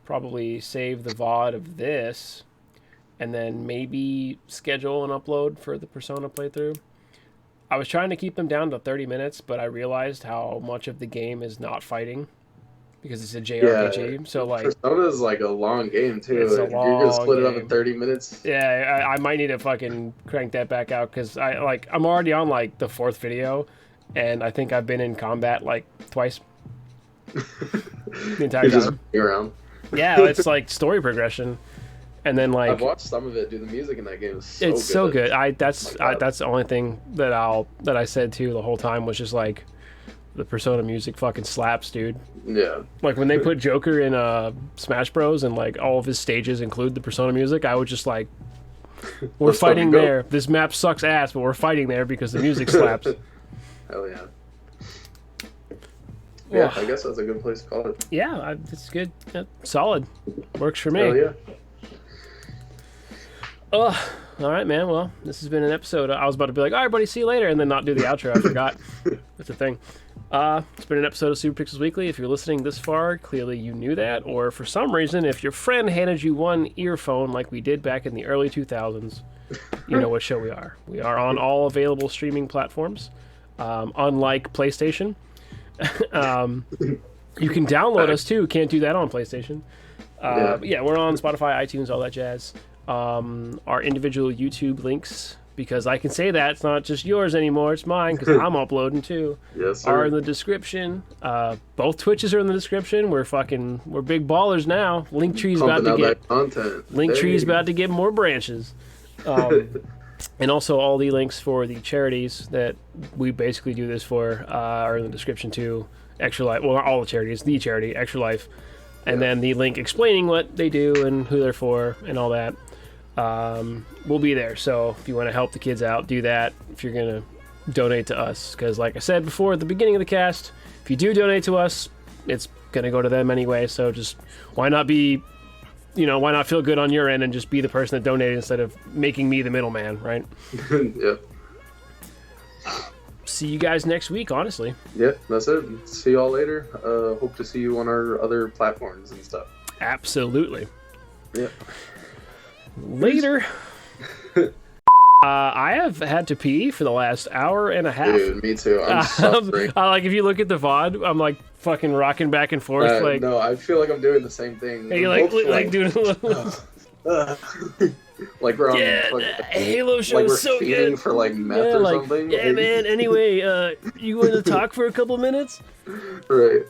probably save the VOD of this. And then maybe schedule an upload for the Persona playthrough. I was trying to keep them down to 30 minutes, but I realized how much of the game is not fighting because it's a JRPG. Yeah, so like Persona is like a long game too. It's a You're gonna split game. it up in 30 minutes. Yeah, I might need to fucking crank that back out because I'm already on like the 4th video, and I think I've been in combat like twice. The entire You're time. just around. Yeah, it's like story progression. And then like I've watched some of it. Dude, the music in that game is so good. That's the only thing that I said too the whole time was just like the Persona music fucking slaps, dude. Yeah. Like when they put Joker in Smash Bros and like all of his stages include the Persona music, I was just like, we're fighting there. This map sucks ass, but we're fighting there because the music slaps. Hell yeah. Yeah, I guess that's a good place to call it. Yeah, it's good. Yeah, solid. Works for me. Hell yeah. All right, man. Well, this has been an episode. I was about to be like, all right, buddy, see you later, and then not do the outro. I forgot. That's the thing. It's been an episode of Super Pixels Weekly. If you're listening this far, clearly you knew that. Or for some reason, if your friend handed you one earphone like we did back in the early 2000s, you know what show we are. We are on all available streaming platforms, unlike PlayStation. You can download us, too. Can't do that on PlayStation. But yeah, we're on Spotify, iTunes, all that jazz. Our individual YouTube links, because I can say that it's not just yours anymore, it's mine because I'm uploading too. Yes, sir. Are in the description. Both Twitches are in the description. We're big ballers now. Linktree's about to get content. Linktree's about to get more branches. And also all the links for the charities that we basically do this for are in the description too. Extra Life, well, not all the charities, the charity, Extra Life, and then the link explaining what they do and who they're for and all that. We'll be there, so if you want to help the kids out, do that. If you're gonna donate to us, because like I said before at the beginning of the cast, if you do donate to us, it's gonna go to them anyway. So just why not feel good on your end and just be the person that donated instead of making me the middleman, right? Yep. See you guys next week, honestly. Yep, that's it. See y'all later. Hope to see you on our other platforms and stuff. Absolutely. Yep. Later. I have had to pee for the last hour and a half. Dude, me too. I'm suffering. Like if you look at the VOD, I'm like fucking rocking back and forth. Like no, I feel like I'm doing the same thing. Hey, like doing a little. Like we're on Halo show like is so good for like meth or something. Yeah, man. Anyway, you want to talk for a couple minutes? Right.